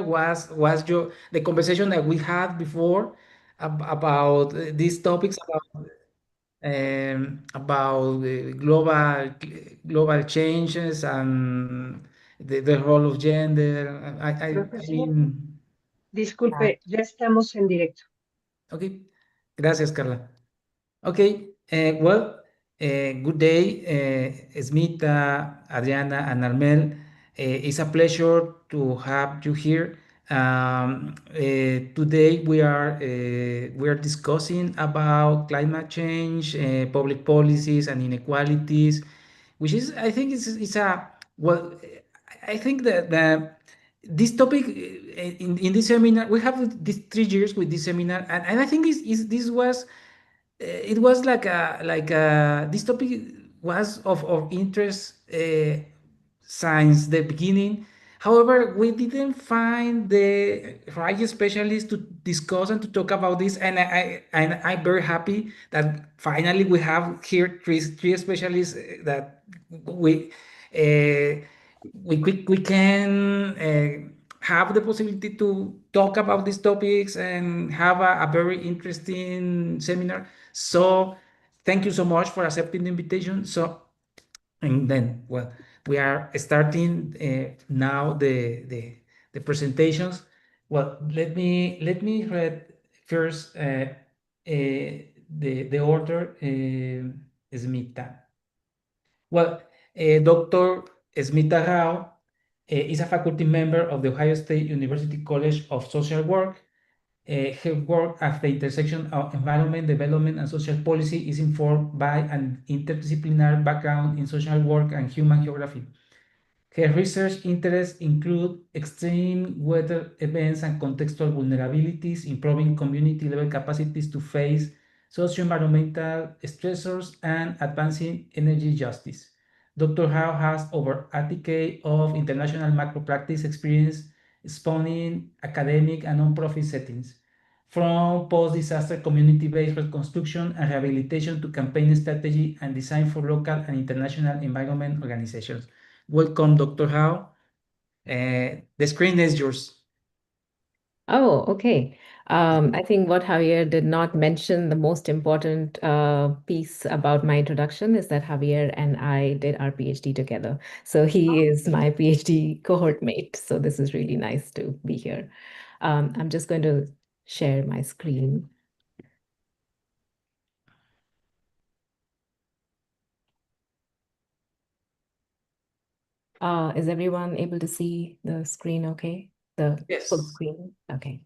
was the conversation that we had before about these topics about global changes and the role of gender. I Profesor, mean, disculpe, ya estamos en directo. okay. Gracias, Carla. Okay, good day, Smita, Adriana, and Armel. It's a pleasure to have you here. Today we are discussing about climate change, public policies, and inequalities, which is I think it's a well. I think that this topic in this seminar we have these 3 years with this seminar, and I think this was it was like this topic was of interest since the beginning. However, we didn't find the right specialist to discuss and to talk about this, and I'm very happy that finally we have here three specialists that we uh, we can have the possibility to talk about these topics and have a very interesting seminar. So thank you so much for accepting the invitation. So, and then, well, we are starting now the presentations. Well, let me read first the order. Smita. Well, Dr. Smita Rao is a faculty member of the Ohio State University College of Social Work. Her work at the intersection of environment, development, and social policy is informed by an interdisciplinary background in social work and human geography. Her research interests include extreme weather events and contextual vulnerabilities, improving community-level capacities to face socio-environmental stressors, and advancing energy justice. Dr. Howe has over a decade of international macro practice experience spanning academic and non-profit settings, from post-disaster community-based reconstruction and rehabilitation to campaign strategy and design for local and international environment organizations. Welcome, Dr. Howe. The screen is yours. Oh, okay. I think what Javier did not mention, the most important piece about my introduction is that Javier and I did our PhD together. So he is my PhD cohort mate. So this is really nice to be here. I'm just going to share my screen. Is everyone able to see the screen okay? The full Yes. screen? Okay.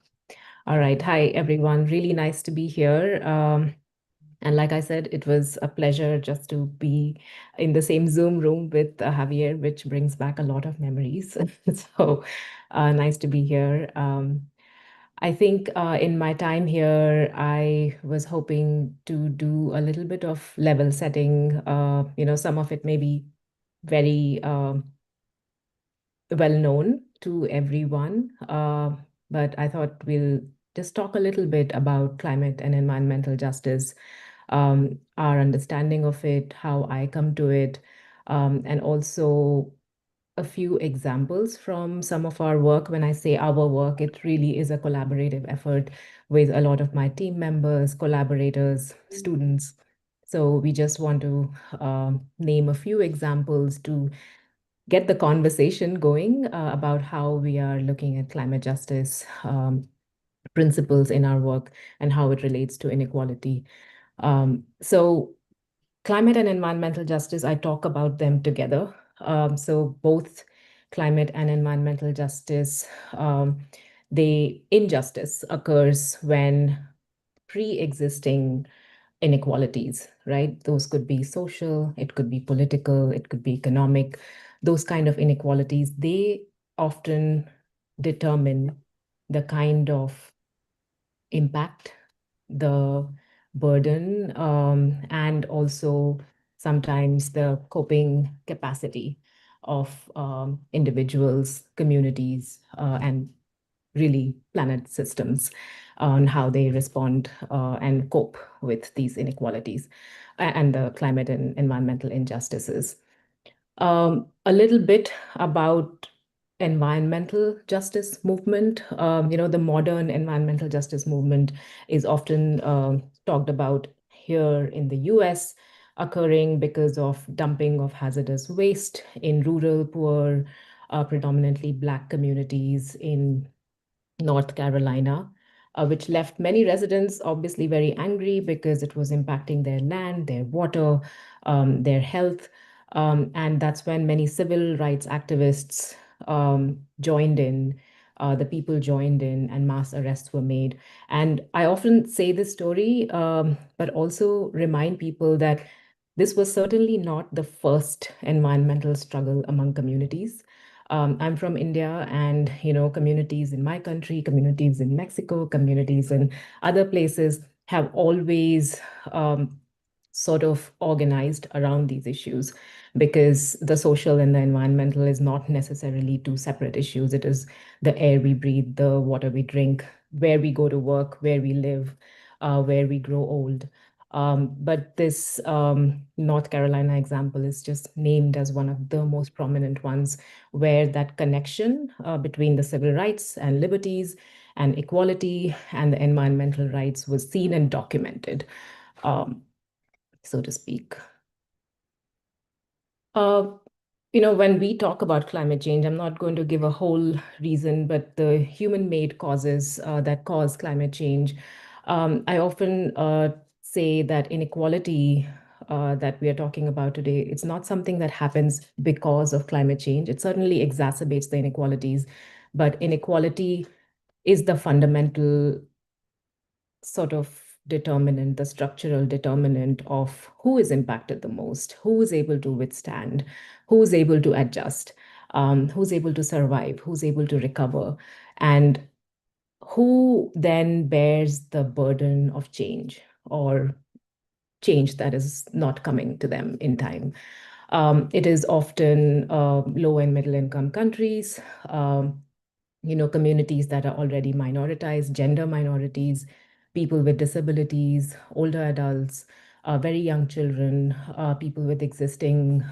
All right. Hi, everyone. Really nice to be here. And like I said, it was a pleasure just to be in the same Zoom room with Javier, which brings back a lot of memories. So nice to be here. I think in my time here, I was hoping to do a little bit of level setting. Some of it may be very well known to everyone, but I thought we'll just talk a little bit about climate and environmental justice, our understanding of it, how I come to it, and also a few examples from some of our work. When I say our work, it really is a collaborative effort with a lot of my team members, collaborators, students. So we just want to name a few examples to get the conversation going about how we are looking at climate justice principles in our work and how it relates to inequality. So climate and environmental justice, I talk about them together. So both climate and environmental justice, the injustice occurs when pre-existing inequalities, right? Those could be social, it could be political, it could be economic. Those kind of inequalities, they often determine the kind of impact, the burden, and also sometimes the coping capacity of individuals, communities, and really planet systems on how they respond and cope with these inequalities and the climate and environmental injustices. A little bit about environmental justice movement. The modern environmental justice movement is often talked about here in the US, occurring because of dumping of hazardous waste in rural, poor, predominantly Black communities in North Carolina, which left many residents obviously very angry because it was impacting their land, their water, their health. And that's when many civil rights activists joined in. The people joined in and mass arrests were made. And I often say this story, but also remind people that this was certainly not the first environmental struggle among communities. I'm from India, and communities in my country, communities in Mexico, communities in other places have always sort of organized around these issues, because the social and the environmental is not necessarily two separate issues. It is the air we breathe, the water we drink, where we go to work, where we live, where we grow old. But this North Carolina example is just named as one of the most prominent ones, where that connection between the civil rights and liberties and equality and the environmental rights was seen and documented, so to speak. When we talk about climate change, I'm not going to give a whole reason, but the human-made causes that cause climate change. I often say that inequality that we are talking about today, it's not something that happens because of climate change. It certainly exacerbates the inequalities, but inequality is the fundamental sort of determinant, the structural determinant of who is impacted the most, who is able to withstand, who is able to adjust, who's able to survive, who's able to recover, and who then bears the burden of change, or change that is not coming to them in time. It is often low and middle income countries, communities that are already minoritized, gender minorities, people with disabilities, older adults, very young children, people with existing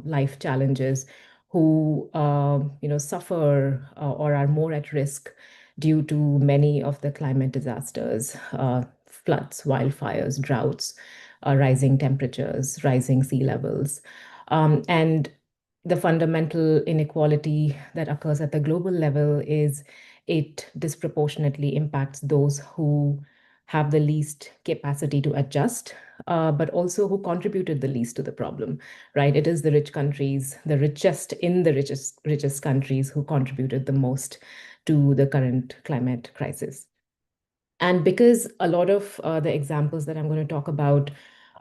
life challenges who, suffer or are more at risk due to many of the climate disasters, floods, wildfires, droughts, rising temperatures, rising sea levels. And the fundamental inequality that occurs at the global level is it disproportionately impacts those who have the least capacity to adjust, but also who contributed the least to the problem, right? It is the rich countries, the richest in the richest countries, who contributed the most to the current climate crisis. And because a lot of the examples that I'm going to talk about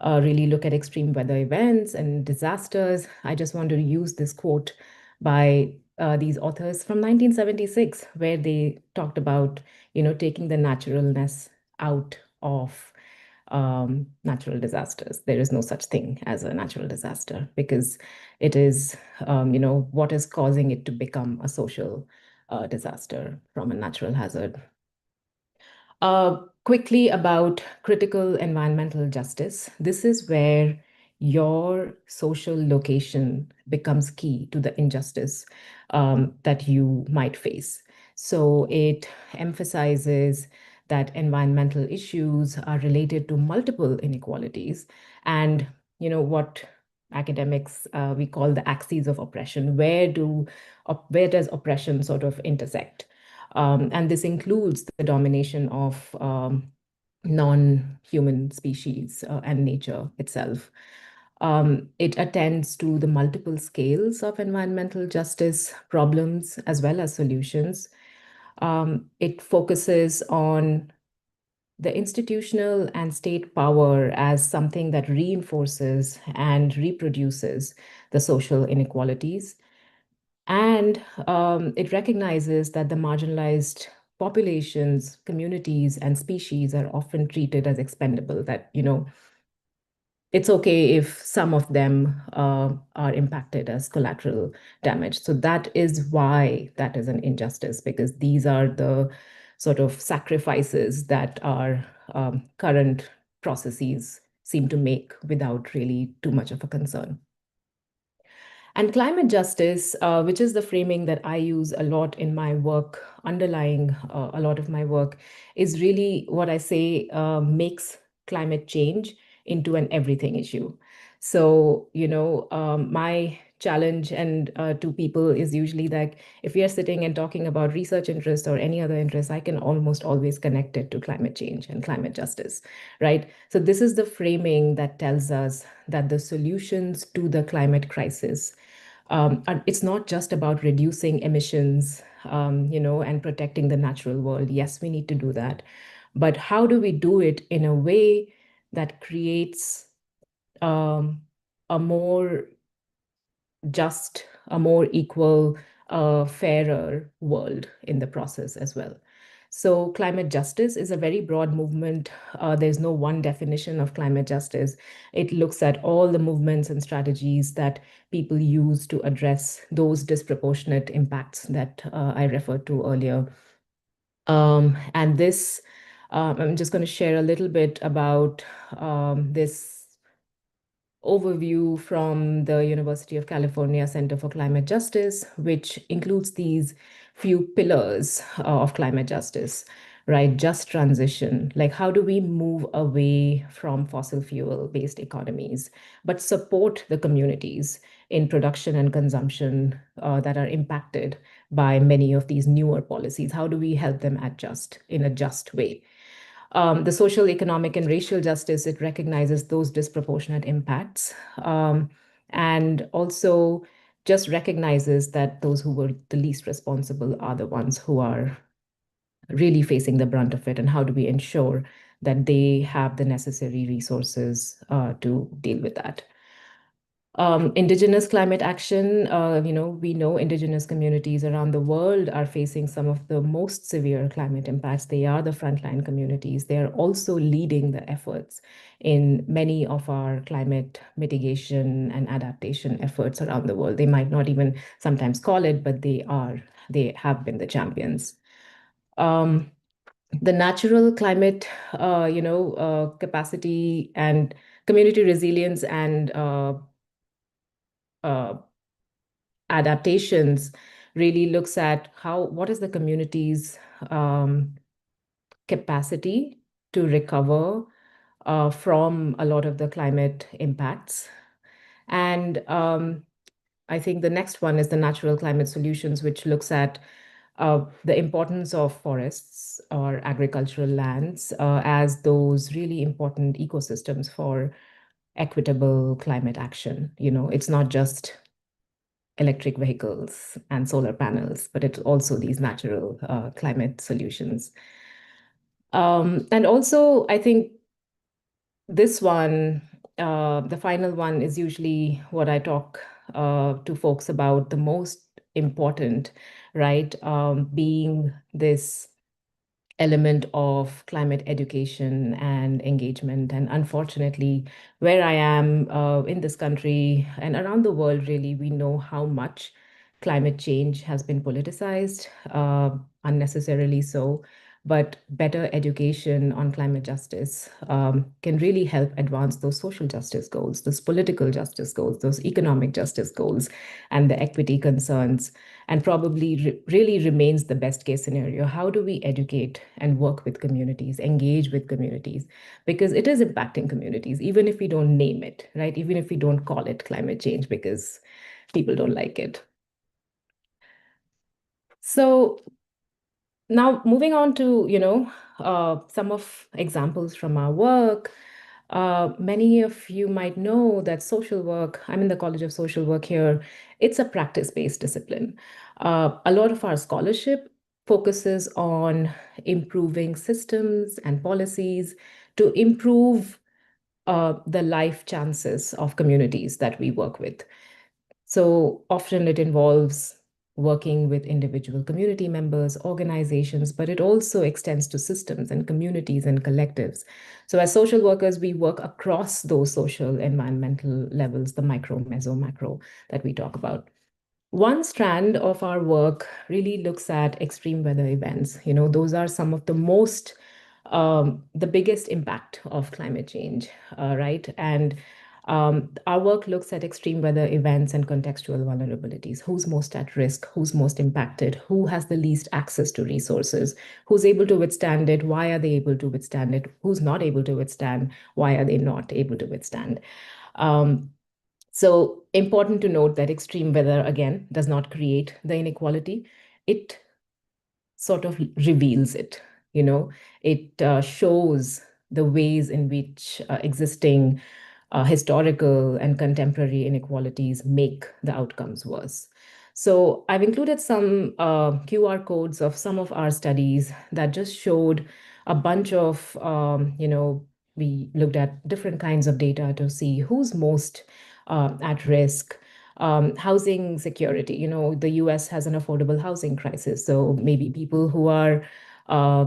really look at extreme weather events and disasters, I just want to use this quote by these authors from 1976, where they talked about, taking the naturalness out of natural disasters. There is no such thing as a natural disaster, because it is, what is causing it to become a social disaster from a natural hazard. Quickly about critical environmental justice. This is where your social location becomes key to the injustice that you might face. So it emphasizes that environmental issues are related to multiple inequalities, and what academics we call the axes of oppression. Where does oppression sort of intersect? And this includes the domination of non-human species and nature itself. It attends to the multiple scales of environmental justice problems as well as solutions. It focuses on the institutional and state power as something that reinforces and reproduces the social inequalities. And it recognizes that the marginalized populations, communities, and species are often treated as expendable, that, it's okay if some of them are impacted as collateral damage. So that is why that is an injustice, because these are the sort of sacrifices that our current processes seem to make without really too much of a concern. And climate justice, which is the framing that I use a lot in my work, underlying a lot of my work, is really what I say makes climate change into an everything issue. So, my challenge and to people is usually that if we are sitting and talking about research interest or any other interest, I can almost always connect it to climate change and climate justice, right? So this is the framing that tells us that the solutions to the climate crisis, and it's not just about reducing emissions, and protecting the natural world. Yes, we need to do that. But how do we do it in a way that creates a more just, a more equal, fairer world in the process as well? So climate justice is a very broad movement. There's no one definition of climate justice. It looks at all the movements and strategies that people use to address those disproportionate impacts that I referred to earlier. And this, I'm just going to share a little bit about this overview from the University of California Center for Climate Justice, which includes these few pillars of climate justice, right? Just transition, like how do we move away from fossil fuel-based economies, but support the communities in production and consumption that are impacted by many of these newer policies? How do we help them adjust in a just way? The social, economic, and racial justice, it recognizes those disproportionate impacts, and also just recognizes that those who were the least responsible are the ones who are really facing the brunt of it. And how do we ensure that they have the necessary resources to deal with that? Indigenous climate action, we know indigenous communities around the world are facing some of the most severe climate impacts. They are the frontline communities. They are also leading the efforts in many of our climate mitigation and adaptation efforts around the world. They might not even sometimes call it, but they have been the champions. The natural climate, capacity and community resilience and uh, adaptations really looks at what is the community's capacity to recover from a lot of the climate impacts. And I think the next one is the natural climate solutions, which looks at the importance of forests or agricultural lands as those really important ecosystems for equitable climate action. It's not just electric vehicles and solar panels, but it's also these natural climate solutions. And also, I think this one, the final one, is usually what I talk to folks about the most important, right? Being this element of climate education and engagement. And unfortunately, where I am in this country and around the world, really, we know how much climate change has been politicized, unnecessarily so. But better education on climate justice can really help advance those social justice goals, those political justice goals, those economic justice goals, and the equity concerns, and probably really remains the best case scenario. How do we educate and work with communities, engage with communities? Because it is impacting communities, even if we don't name it, right? Even if we don't call it climate change because people don't like it. So now moving on to, some of examples from our work. Many of you might know that social work, I'm in the College of Social Work here, it's a practice-based discipline. A lot of our scholarship focuses on improving systems and policies to improve the life chances of communities that we work with. So often it involves working with individual community members, organizations, but it also extends to systems and communities and collectives. So as social workers, we work across those social environmental levels, the micro, meso, macro that we talk about. One strand of our work really looks at extreme weather events. Those are some of the most, the biggest impact of climate change, right? And Our work looks at extreme weather events and contextual vulnerabilities. Who's most at risk? Who's most impacted? Who has the least access to resources? Who's able to withstand it? Why are they able to withstand it? Who's not able to withstand? Why are they not able to withstand? So important to note that extreme weather, again, does not create the inequality. It sort of reveals it. It shows the ways in which existing historical and contemporary inequalities make the outcomes worse. So I've included some QR codes of some of our studies that just showed a bunch of, we looked at different kinds of data to see who's most at risk. Housing security, the US has an affordable housing crisis. So maybe people who are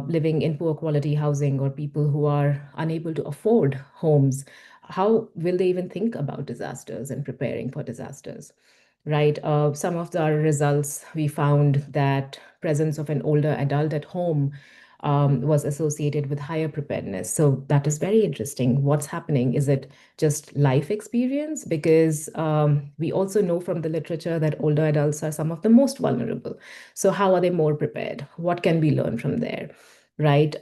living in poor quality housing or people who are unable to afford homes, how will they even think about disasters and preparing for disasters, right? Some of the results, we found that presence of an older adult at home was associated with higher preparedness. So that is very interesting. What's happening? Is it just life experience? Because we also know from the literature that older adults are some of the most vulnerable. So how are they more prepared? What can we learn from there, right?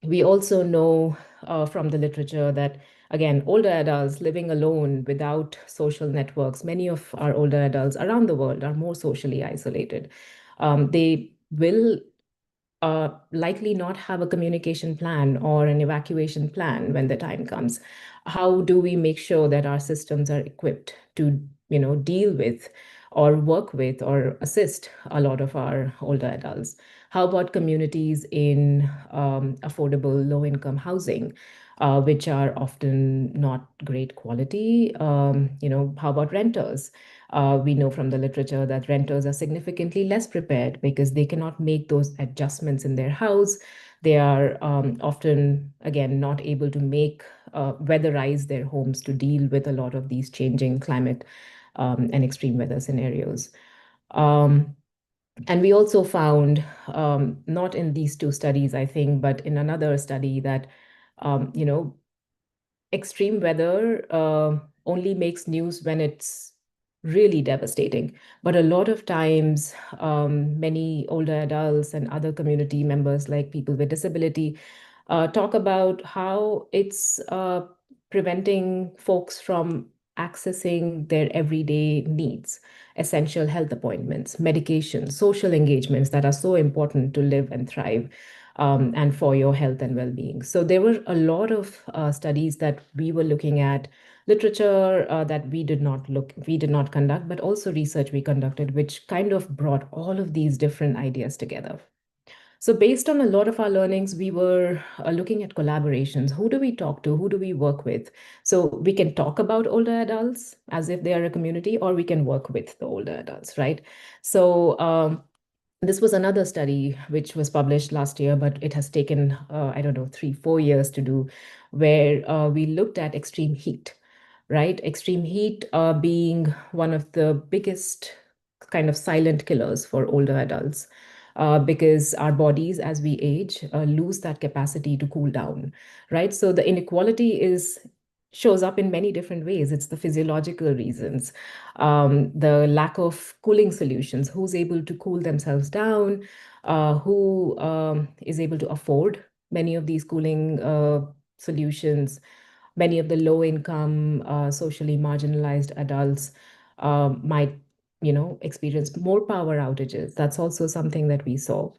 We also know from the literature that, again, older adults living alone without social networks, many of our older adults around the world are more socially isolated. They will likely not have a communication plan or an evacuation plan when the time comes. How do we make sure that our systems are equipped to, deal with or work with or assist a lot of our older adults? How about communities in affordable low-income housing, which are often not great quality? How about renters? We know from the literature that renters are significantly less prepared because they cannot make those adjustments in their house. They are often, again, not able to weatherize their homes to deal with a lot of these changing climate and extreme weather scenarios. And we also found, not in these two studies, I think, but in another study that, extreme weather only makes news when it's really devastating. But a lot of times, many older adults and other community members, like people with disability, talk about how it's preventing folks from accessing their everyday needs, essential health appointments, medications, social engagements that are so important to live and thrive, and for your health and well-being. So there were a lot of studies that we were looking at, literature that we did not conduct, but also research we conducted, which kind of brought all of these different ideas together. So based on a lot of our learnings, we were looking at collaborations. Who do we talk to? Who do we work with? So we can talk about older adults as if they are a community, or we can work with the older adults, right? So this was another study which was published last year, but it has taken, 3-4 years to do, where we looked at extreme heat, right? Extreme heat being one of the biggest kind of silent killers for older adults. Because our bodies, as we age, lose that capacity to cool down, right? So the inequality shows up in many different ways. It's the physiological reasons, the lack of cooling solutions, who's able to cool themselves down, who is able to afford many of these cooling solutions. Many of the low-income, socially marginalized adults might experience more power outages. That's also something that we saw.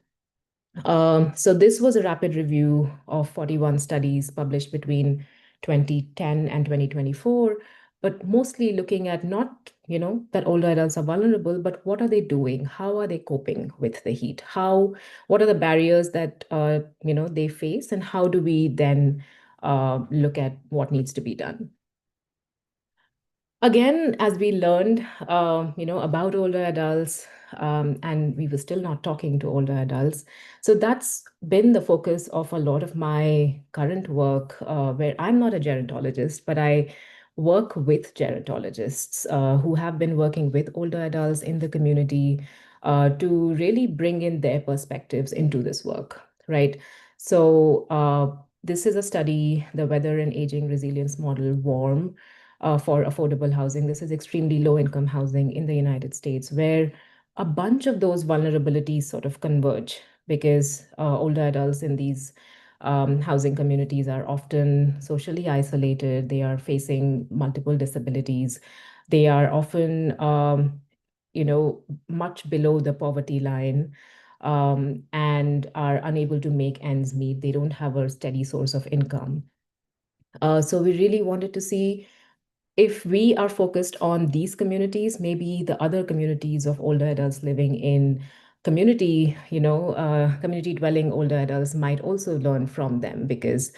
So this was a rapid review of 41 studies published between 2010 and 2024, but mostly looking at not, that older adults are vulnerable, but what are they doing? How are they coping with the heat? What are the barriers that, they face, and how do we then look at what needs to be done? Again, as we learned, about older adults, and we were still not talking to older adults. So that's been the focus of a lot of my current work, where I'm not a gerontologist, but I work with gerontologists who have been working with older adults in the community to really bring in their perspectives into this work, right? So this is a study, the Weather and Aging Resilience Model, WARM, for affordable housing. This is extremely low-income housing in the United States, where a bunch of those vulnerabilities sort of converge because older adults in these housing communities are often socially isolated. They are facing multiple disabilities. They are often, much below the poverty line, and are unable to make ends meet. They don't have a steady source of income. So we really wanted to see if we are focused on these communities, maybe the other communities of older adults living in community dwelling older adults might also learn from them, because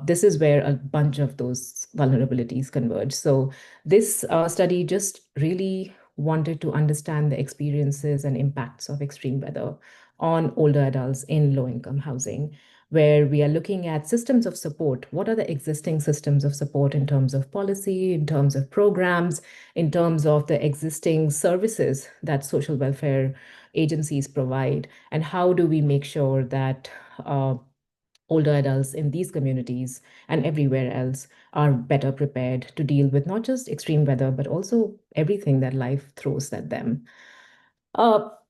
this is where a bunch of those vulnerabilities converge. So this study just really wanted to understand the experiences and impacts of extreme weather on older adults in low-income housing, where we are looking at systems of support. What are the existing systems of support in terms of policy, in terms of programs, in terms of the existing services that social welfare agencies provide? And how do we make sure that older adults in these communities and everywhere else are better prepared to deal with not just extreme weather, but also everything that life throws at them?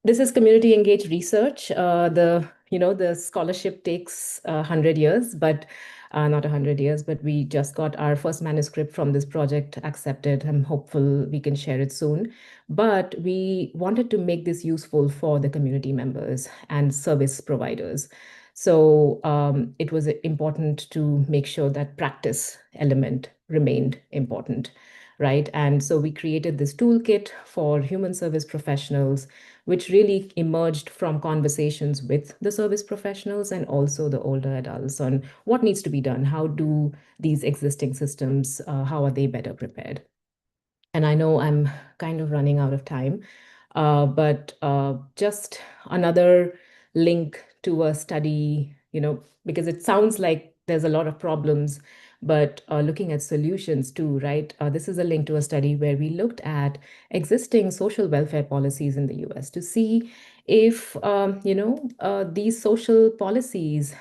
This is community engaged research. The scholarship takes 100 years, but not 100 years, but we just got our first manuscript from this project accepted. I'm hopeful we can share it soon. But we wanted to make this useful for the community members and service providers. So it was important to make sure that practice element remained important, right? And so we created this toolkit for human service professionals, which really emerged from conversations with the service professionals and also the older adults on what needs to be done. How do these existing systems, how are they better prepared? And I know I'm kind of running out of time, but just another link to a study, because it sounds like there's a lot of problems, but looking at solutions too, right? This is a link to a study where we looked at existing social welfare policies in the US to see if, these social policies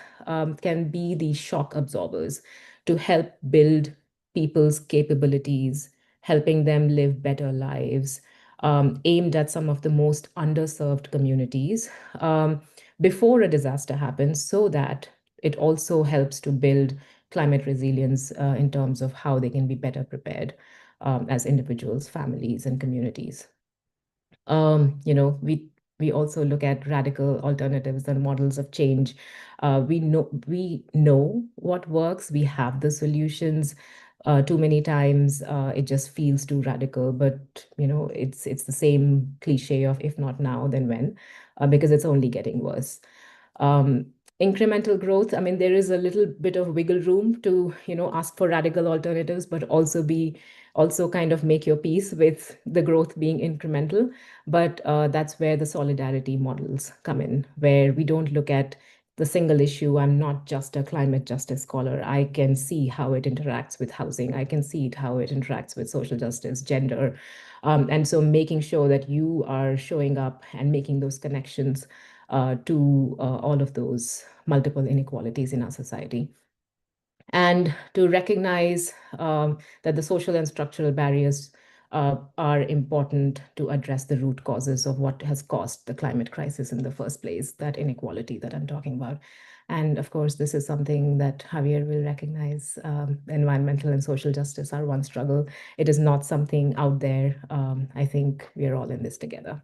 can be the shock absorbers to help build people's capabilities, helping them live better lives, aimed at some of the most underserved communities before a disaster happens, so that it also helps to build climate resilience in terms of how they can be better prepared as individuals, families, and communities. We also look at radical alternatives and models of change. We know what works. We have the solutions. Too many times, it just feels too radical. But it's the same cliche of if not now, then when, because it's only getting worse. Um, Incremental growth. I mean, there is a little bit of wiggle room to ask for radical alternatives, but also kind of make your peace with the growth being incremental. But that's where the solidarity models come in, where we don't look at the single issue. I'm not just a climate justice scholar. I can see how it interacts with housing. I can see how it interacts with social justice, gender. And so making sure that you are showing up and making those connections to all of those multiple inequalities in our society. And to recognize that the social and structural barriers are important to address the root causes of what has caused the climate crisis in the first place, that inequality that I'm talking about. And of course, this is something that Javier will recognize. Environmental and social justice are one struggle. It is not something out there. I think we are all in this together.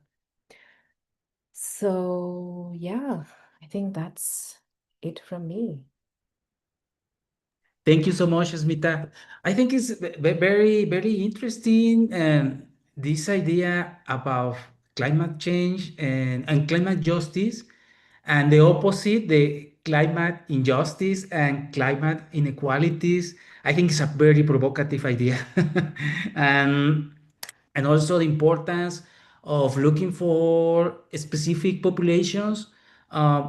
So yeah, I think that's it from me. Thank you so much, Smita. I think it's very, very interesting, this idea about climate change and climate justice, and the opposite, the climate injustice and climate inequalities. I think it's a very provocative idea. and and also the importance of looking for specific populations,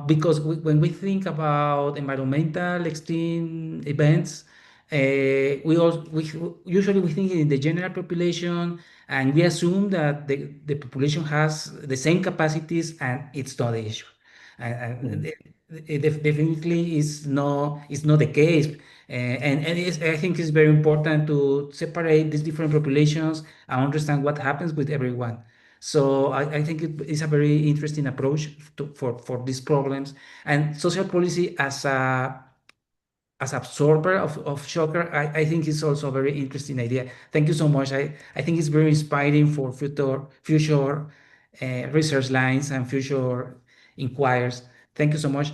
because when we think about environmental extreme events, we usually we think in the general population, and we assume that the population has the same capacities, and it's not the issue. And definitely is not the case. I think it's very important to separate these different populations and understand what happens with everyone. So I think it is a very interesting approach for these problems, and social policy as absorber of shocker, I think is also a very interesting idea. Thank you so much. I think it's very inspiring for future research lines and future inquiries. Thank you so much.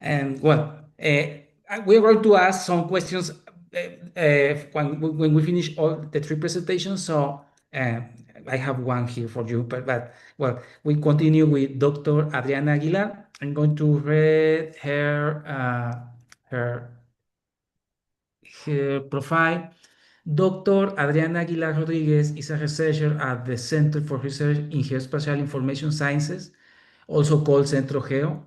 And well, we're going to ask some questions when we finish all the three presentations. So I have one here for you, but well, we continue with Dr. Adriana Aguilar. I'm going to read her profile. Dr. Adriana Aguilar Rodriguez is a researcher at the Center for Research in Geospatial Information Sciences, also called Centro Geo,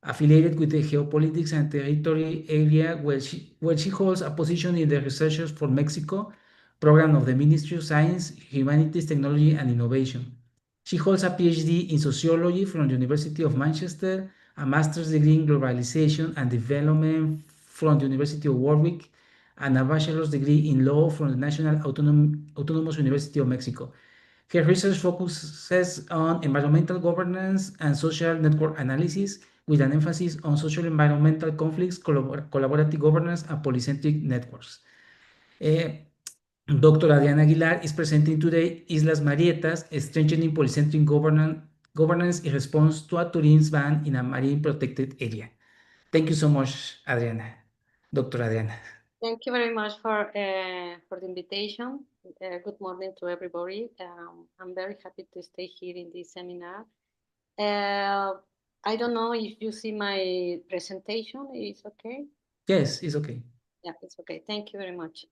affiliated with the Geopolitics and Territory area, where she holds a position in the Researchers for Mexico program of the Ministry of Science, Humanities, Technology, and Innovation. She holds a PhD in Sociology from the University of Manchester, a master's degree in Globalization and Development from the University of Warwick, and a bachelor's degree in law from the National Autonomous University of Mexico. Her research focuses on environmental governance and social network analysis, with an emphasis on social environmental conflicts, collaborative governance, and polycentric networks. Dr. Adriana Aguilar is presenting today Islas Marietas, Strengthening Polycentric Governance in Response to a tourism ban in a marine protected area. Thank you so much, Adriana. Dr. Adriana. Thank you very much for the invitation. Good morning to everybody. I'm very happy to stay here in this seminar. I don't know if you see my presentation. Is okay? Yes, it's okay. Yeah, it's okay. Thank you very much.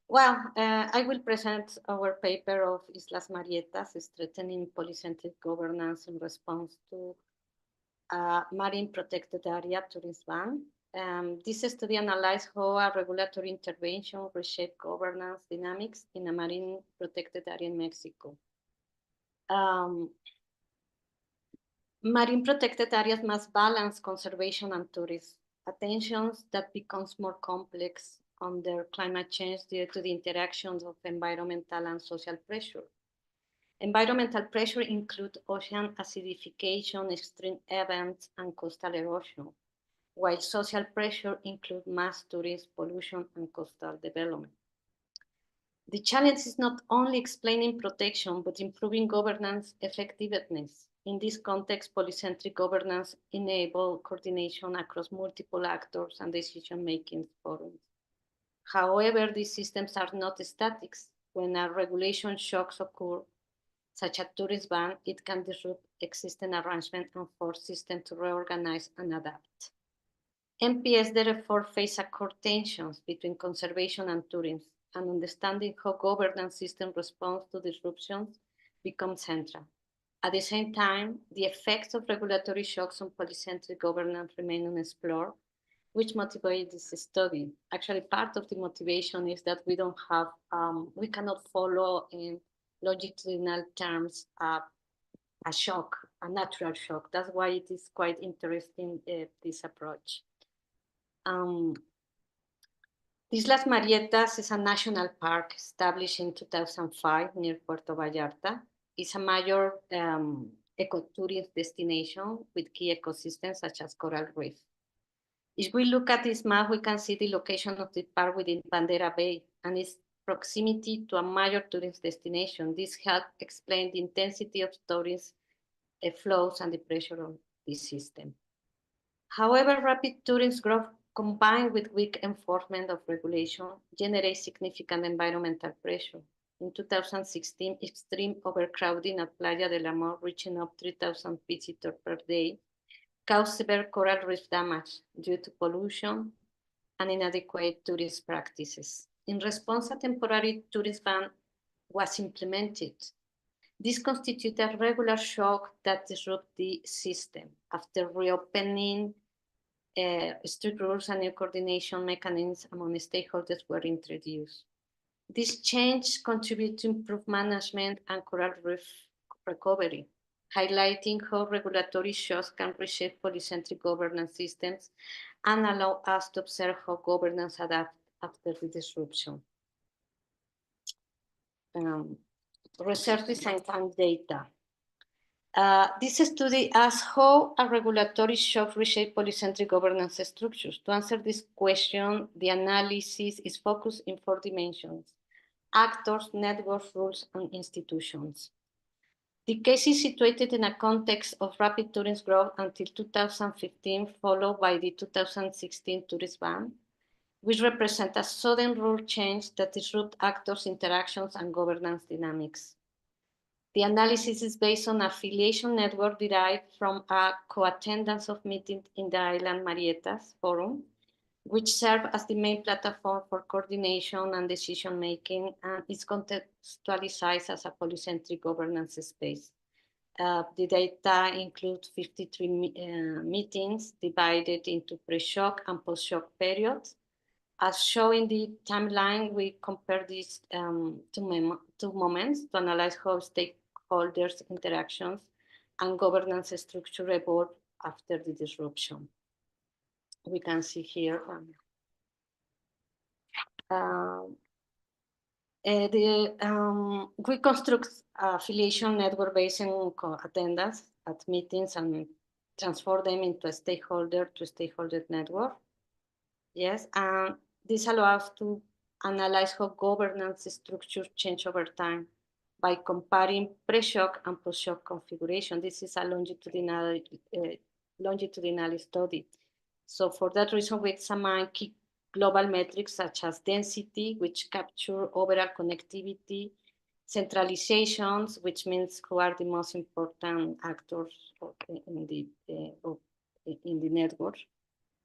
Well, I will present our paper of Islas Marietas, Strengthening Polycentric Governance in Response to Marine Protected Area Tourism Ban. This study analyzed how a regulatory intervention reshaped governance dynamics in a marine protected area in Mexico. Marine protected areas must balance conservation and tourism, attentions that becomes more complex under climate change due to the interactions of environmental and social pressure. Environmental pressure include ocean acidification, extreme events, and coastal erosion, while social pressure include mass tourism, pollution, and coastal development. The challenge is not only explaining protection, but improving governance effectiveness. In this context, polycentric governance enables coordination across multiple actors and decision-making forums. However, these systems are not static. When a regulation shocks occur, such a tourist ban, it can disrupt existing arrangements and force systems to reorganize and adapt. MPS therefore face a core tensions between conservation and tourism, and understanding how governance system responds to disruptions becomes central. At the same time, the effects of regulatory shocks on polycentric governance remain unexplored, which motivates this study. Actually, part of the motivation is that we don't have, we cannot follow in longitudinal terms a shock, a natural shock. That's why it is quite interesting, this approach. Islas Marietas is a national park established in 2005 near Puerto Vallarta. It's a major ecotourism destination with key ecosystems such as coral reef. If we look at this map, we can see the location of the park within Bandera Bay and its proximity to a major tourist destination. This helps explain the intensity of tourist flows and the pressure on this system. However, rapid tourist growth combined with weak enforcement of regulation generates significant environmental pressure. In 2016, extreme overcrowding at Playa del Amor, reaching up 3,000 visitors per day, caused severe coral reef damage due to pollution and inadequate tourist practices. In response, a temporary tourist ban was implemented. This constituted a regular shock that disrupted the system. After reopening, strict rules and new coordination mechanisms among stakeholders were introduced. This change contributed to improved management and coral reef recovery. highlighting how regulatory shocks can reshape polycentric governance systems and allow us to observe how governance adapts after the disruption. Research design and data. This study asks how a regulatory shock reshape polycentric governance structures. To answer this question, the analysis is focused in 4 dimensions: actors, networks, rules, and institutions. The case is situated in a context of rapid tourist growth until 2015, followed by the 2016 tourist ban, which represent a sudden rule change that disrupt actors' interactions and governance dynamics. The analysis is based on affiliation network derived from a co-attendance of meetings in the island Marietas Forum, which serve as the main platform for coordination and decision-making, and is contextualized as a polycentric governance space. The data include 53 meetings divided into pre-shock and post-shock periods. As shown in the timeline, we compare these two moments to analyze how stakeholders' interactions and governance structure evolve after the disruption. We can see here we construct affiliation network based on attendance at meetings and transform them into a stakeholder-to-stakeholder network. Yes, and this allows us to analyze how governance structures change over time by comparing pre-shock and post-shock configuration. This is a longitudinal study. So for that reason, we examine key global metrics such as density, which capture overall connectivity, centralizations, which means who are the most important actors in the network,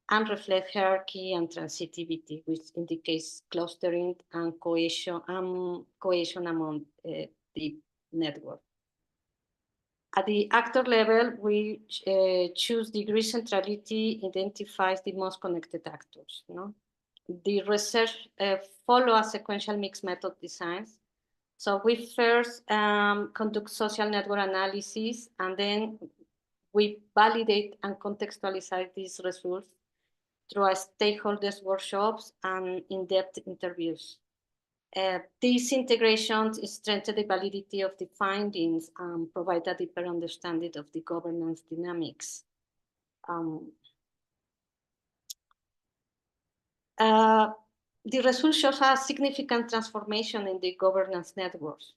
and reflect hierarchy and transitivity, which indicates clustering and cohesion among the network. At the actor level, we choose degree centrality, identifies the most connected actors. No? The research follow a sequential mixed method designs. So we first conduct social network analysis, and then we validate and contextualize these results through stakeholders workshops and in-depth interviews. These integrations strengthen the validity of the findings and provide a deeper understanding of the governance dynamics. The results show a significant transformation in the governance networks.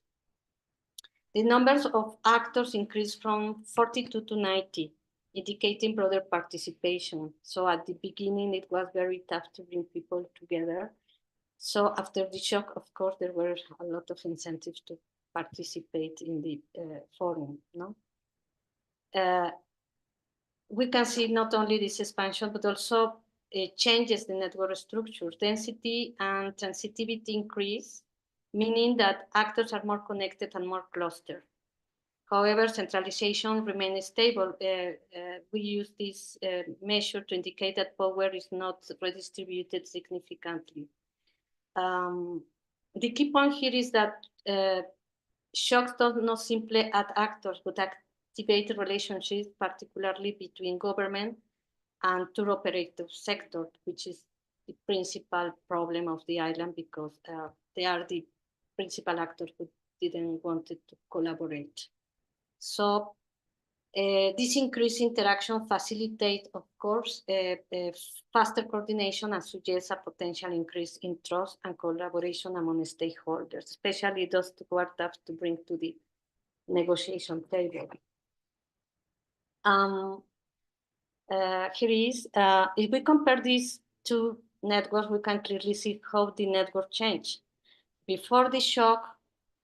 The numbers of actors increased from 42 to 90, indicating broader participation. So at the beginning, it was very tough to bring people together. So after the shock, of course, there were a lot of incentives to participate in the forum. No? We can see not only this expansion, but also changes the network structure. Density and transitivity increase, meaning that actors are more connected and more clustered. However, centralization remains stable. We use this measure to indicate that power is not redistributed significantly. The key point here is that shocks do not simply add actors, but activate relationships, particularly between government and tour operator sector, which is the principal problem of the island, because they are the principal actors who didn't want to collaborate. So this increased interaction facilitates, of course, faster coordination and suggests a potential increase in trust and collaboration among stakeholders, especially those who are tough to bring to the negotiation table. Here is, if we compare these two networks, we can clearly see how the network changed. Before the shock,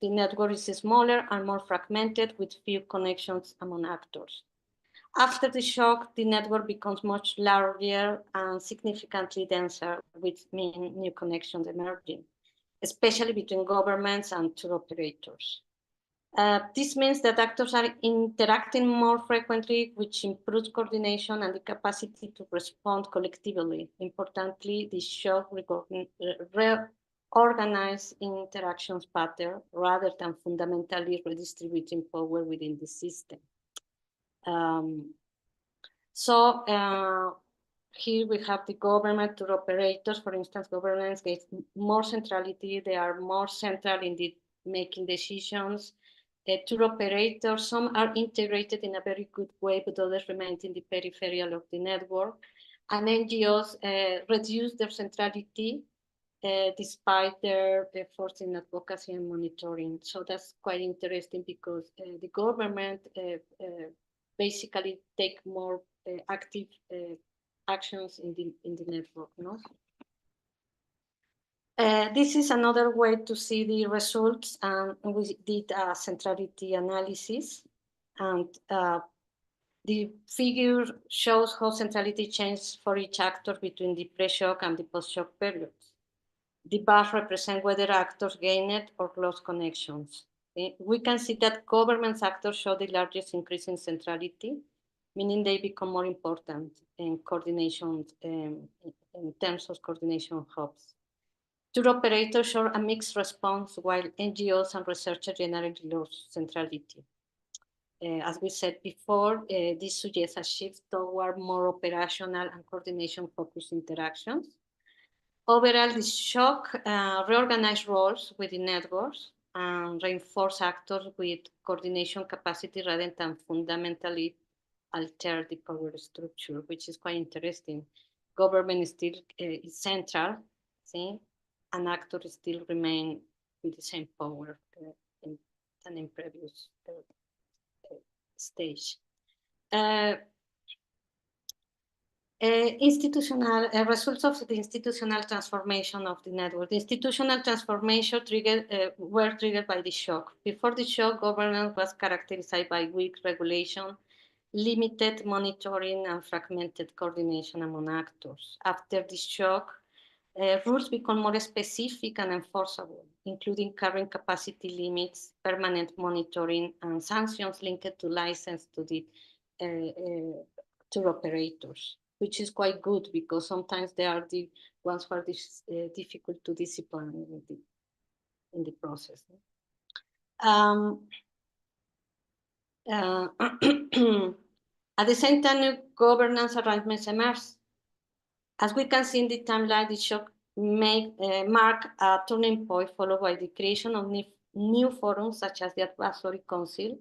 the network is smaller and more fragmented with few connections among actors. After the shock, the network becomes much larger and significantly denser, with new connections emerging, especially between governments and tour operators. This means that actors are interacting more frequently, which improves coordination and the capacity to respond collectively. Importantly, the shock reorganize interactions pattern rather than fundamentally redistributing power within the system. Here we have the government tour operators. For instance, governments get more centrality. They are more central in the making decisions. Tour operators, some are integrated in a very good way, but others remain in the peripheral of the network. And NGOs reduce their centrality despite their efforts in advocacy and monitoring. So that's quite interesting because the government basically take more active actions in the network. No? This is another way to see the results, and we did a centrality analysis, and the figure shows how centrality changed for each actor between the pre-shock and the post-shock periods. The bars represent whether actors gained or lost connections. We can see that government actors show the largest increase in centrality, meaning they become more important in coordination, in terms of coordination hubs. Tour operators show a mixed response, while NGOs and researchers generally lose centrality. As we said before, this suggests a shift toward more operational and coordination-focused interactions. Overall, the shock reorganized roles within networks and reinforce actors with coordination capacity rather than fundamentally alter the power structure, which is quite interesting. Government still is central, see, and actors still remain with the same power than in previous stage. Institutional results of the institutional transformation of the network. The institutional transformation were triggered by the shock. Before the shock, governance was characterized by weak regulation, limited monitoring, and fragmented coordination among actors. After the shock, rules become more specific and enforceable, including carrying capacity limits, permanent monitoring, and sanctions linked to license to the tour operators, which is quite good because sometimes they are the ones who are difficult to discipline in the process. At the same time, new governance arrangements emerge. As we can see in the timeline, the shock mark a turning point followed by the creation of new forums such as the Advisory Council,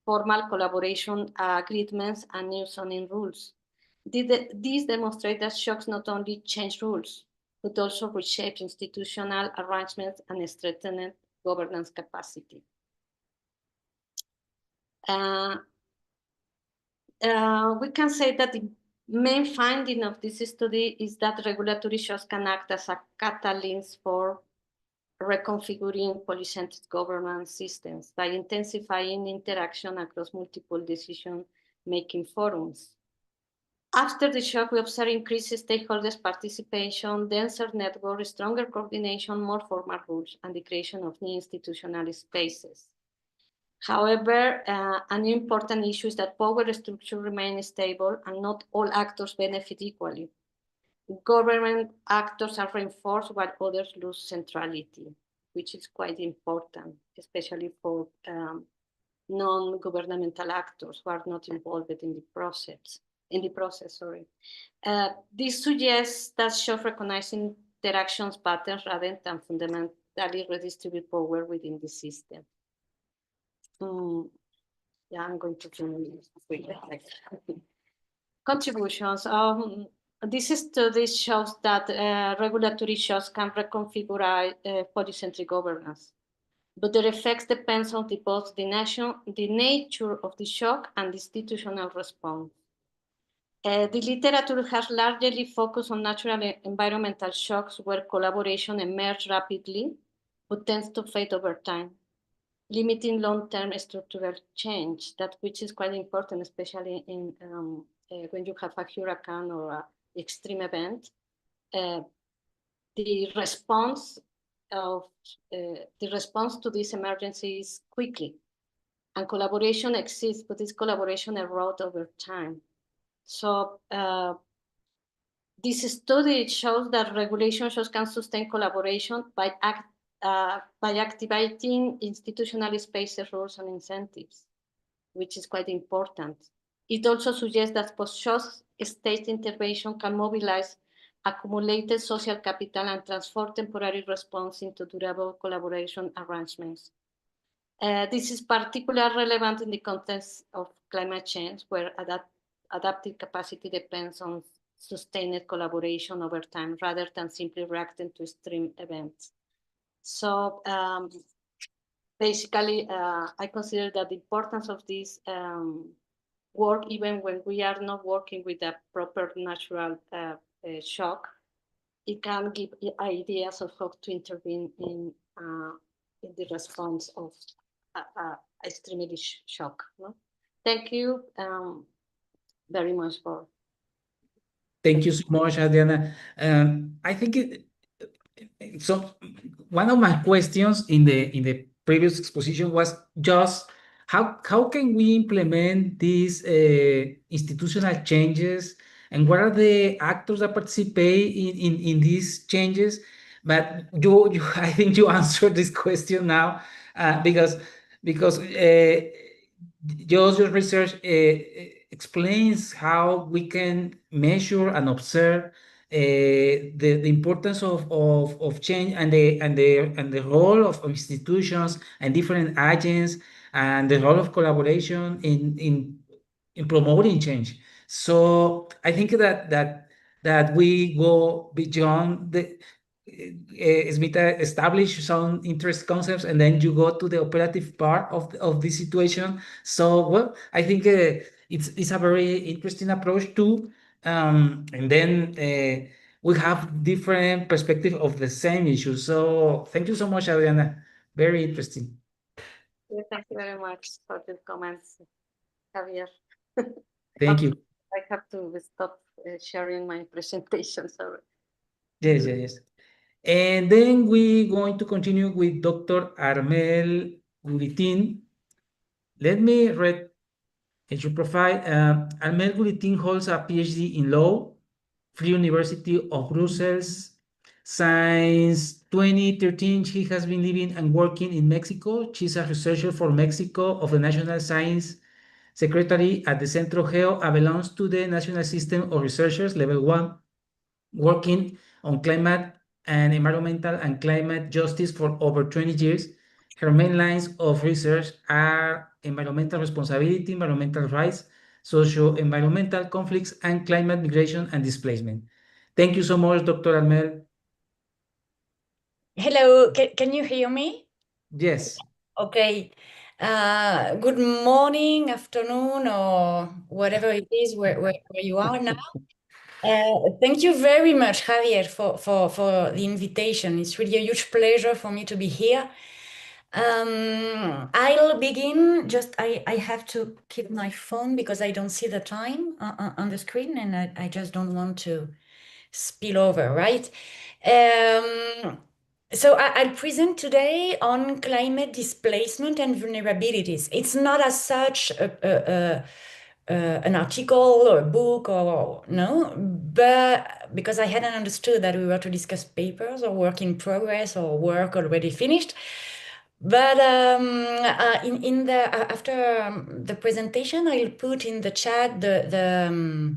formal collaboration agreements, and new zoning rules. These demonstrate that shocks not only change rules, but also reshape institutional arrangements and strengthen governance capacity. We can say that the main finding of this study is that regulatory shocks can act as a catalyst for reconfiguring polycentric governance systems by intensifying interaction across multiple decision-making forums. After the shock, we observe increased stakeholders' participation, denser network, stronger coordination, more formal rules, and the creation of new institutional spaces. However, an important issue is that power structure remains stable and not all actors benefit equally. Government actors are reinforced while others lose centrality, which is quite important, especially for non-governmental actors who are not involved in the process. This suggests that shows recognizing interactions patterns rather than fundamentally redistribute power within the system. Yeah, I'm going to finish. Contributions. This study shows that regulatory shocks can reconfigure polycentric governance, but their effects depend on both the nature of the shock and the institutional response. The literature has largely focused on natural environmental shocks where collaboration emerges rapidly, but tends to fade over time, limiting long-term structural change, which is quite important, especially in when you have a hurricane or an extreme event. The response to this emergency is quickly, and collaboration exists, but this collaboration erodes over time. So this study shows that regulation shows can sustain collaboration by activating institutional spaces, rules, and incentives, which is quite important. It also suggests that post-state intervention can mobilize accumulated social capital and transform temporary response into durable collaboration arrangements. This is particularly relevant in the context of climate change, where adaptive capacity depends on sustained collaboration over time rather than simply reacting to extreme events. So basically, I consider that the importance of this work, even when we are not working with a proper natural shock, it can give ideas of how to intervene in the response of extremely shock. No? Thank you very much for. Thank you so much, Adriana. I think so. One of my questions in the previous exposition was just how can we implement these institutional changes, and what are the actors that participate in these changes? But you I think you answered this question now, because your research explains how we can measure and observe the importance of change, and the role of institutions and different agents, and the role of collaboration in promoting change. So I think that we go beyond the Smith establish some interest concepts, and then you go to the operative part of the situation. So, well, I think it's a very interesting approach too. And then we have different perspective of the same issue. So thank you so much, Adriana. Very interesting. Yeah, thank you very much for the comments, Javier. Thank you. I have to stop sharing my presentation, sorry. Yes. And then we're going to continue with Dr. Armel Gulitin. Let me read your profile. Armel Gulitin holds a PhD in law, Free University of Brussels. Since 2013, she has been living and working in Mexico. She's a researcher for Mexico of the National Science Secretary at the Centro Geo, and belongs to the National System of Researchers, Level 1, working on climate and environmental and climate justice for over 20 years. Her main lines of research are environmental responsibility, environmental rights, socio-environmental conflicts, and climate migration and displacement. Thank you so much, Dr. Armel. Hello, can you hear me? Yes. Okay. Good morning, afternoon, or whatever it is where you are now. Thank you very much, Javier, for the invitation. It's really a huge pleasure for me to be here. I'll begin. I have to keep my phone because I don't see the time on the screen, and I just don't want to spill over, right? So I'll present today on climate displacement and vulnerabilities. It's not as such an article or a book or no, but because I hadn't understood that we were to discuss papers or work in progress or work already finished. But after the presentation, I'll put in the chat the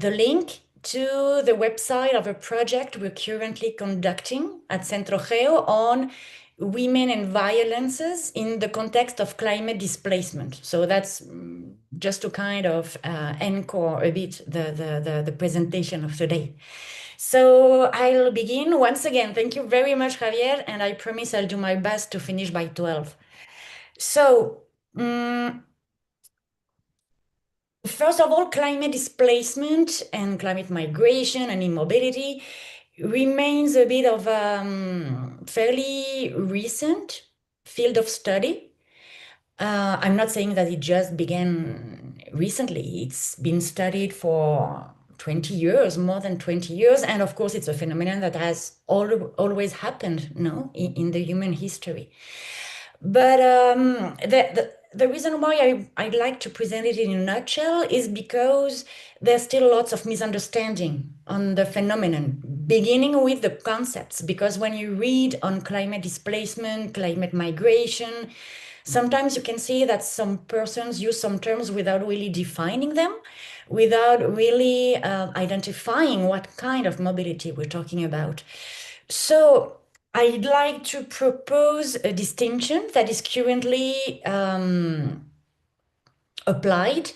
link to the website of a project we're currently conducting at Centro Geo on women and violences in the context of climate displacement. So that's just to kind of encore a bit the presentation of today. So I'll begin. Once again, thank you very much, Javier, and I promise I'll do my best to finish by 12. So, first of all, climate displacement and climate migration and immobility remains a bit of a fairly recent field of study. I'm not saying that it just began recently. It's been studied for 20 years, more than 20 years. And of course, it's a phenomenon that has always happened, in the human history. But the reason why I'd like to present it in a nutshell is because there's still lots of misunderstanding on the phenomenon, beginning with the concepts. Because when you read on climate displacement, climate migration, Sometimes you can see that some persons use some terms without really defining them, without really identifying what kind of mobility we're talking about. So I'd like to propose a distinction that is currently applied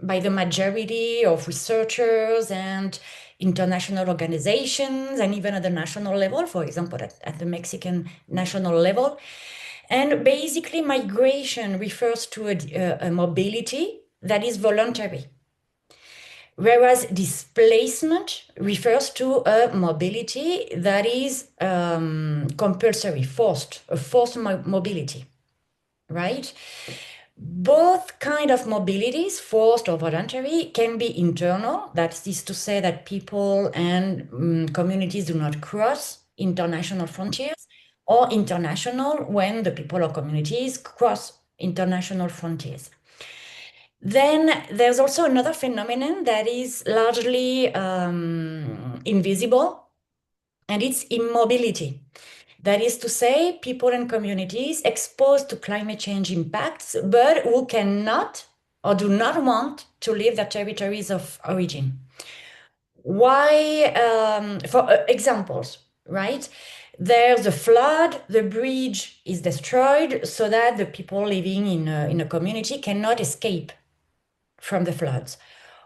by the majority of researchers and international organizations, and even at the national level, for example, at the Mexican national level. And basically, migration refers to a mobility that is voluntary, whereas displacement refers to a mobility that is compulsory, a forced mobility, right? Both kind of mobilities, forced or voluntary, can be internal. That is to say that people and communities do not cross international frontiers, or international when the people or communities cross international frontiers. Then there's also another phenomenon that is largely invisible, and it's immobility. That is to say, people and communities exposed to climate change impacts, but who cannot or do not want to leave their territories of origin. Why? For examples, right? There's a flood, the bridge is destroyed so that the people living in a community cannot escape from the floods.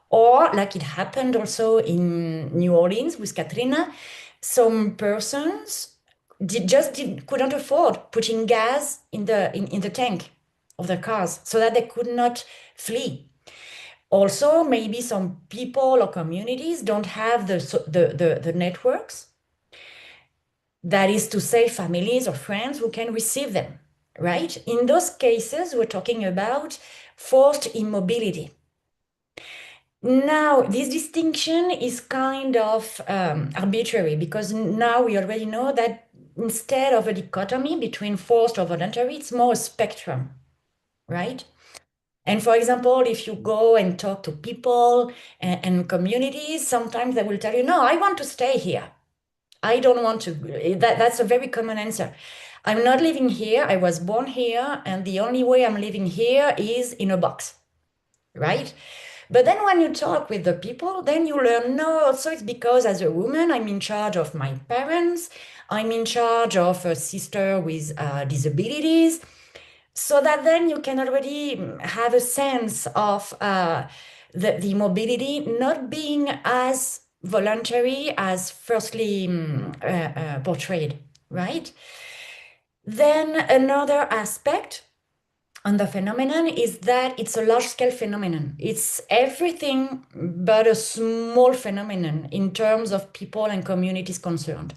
Or, like it happened also in New Orleans with Katrina, some persons couldn't afford putting gas in the tank of their cars so that they could not flee. Also, maybe some people or communities don't have the networks, that is to say, families or friends who can receive them, right? In those cases, we're talking about forced immobility. Now, this distinction is kind of arbitrary, because now we already know that instead of a dichotomy between forced or voluntary, it's more a spectrum, right? And for example, if you go and talk to people and communities, sometimes they will tell you, no, I want to stay here. I don't want to. That's a very common answer. I'm not living here. I was born here, and the only way I'm living here is in a box, right? But then when you talk with the people, then you learn, no, also it's because as a woman, I'm in charge of my parents, I'm in charge of a sister with disabilities, so that then you can already have a sense of the mobility not being as voluntary as firstly portrayed, right? Then another aspect on the phenomenon is that it's a large-scale phenomenon. It's everything but a small phenomenon in terms of people and communities concerned.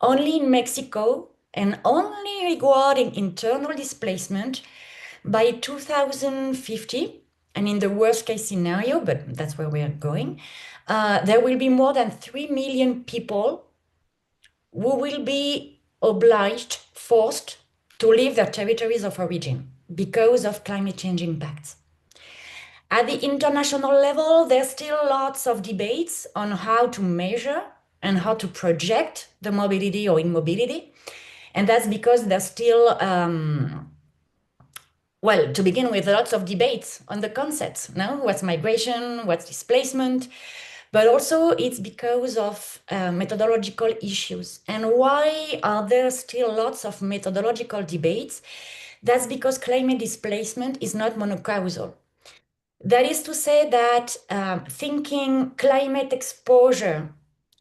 Only in Mexico, and only regarding internal displacement, by 2050, and in the worst-case scenario, but that's where we are going, there will be more than 3 million people who will be obliged, forced to leave their territories of origin because of climate change impacts. At the international level, there's still lots of debates on how to measure and how to project the mobility or immobility. And that's because there's still, well, to begin with, lots of debates on the concepts. No? What's migration? What's displacement? But also it's because of methodological issues. And why are there still lots of methodological debates? That's because climate displacement is not monocausal. That is to say that thinking climate exposure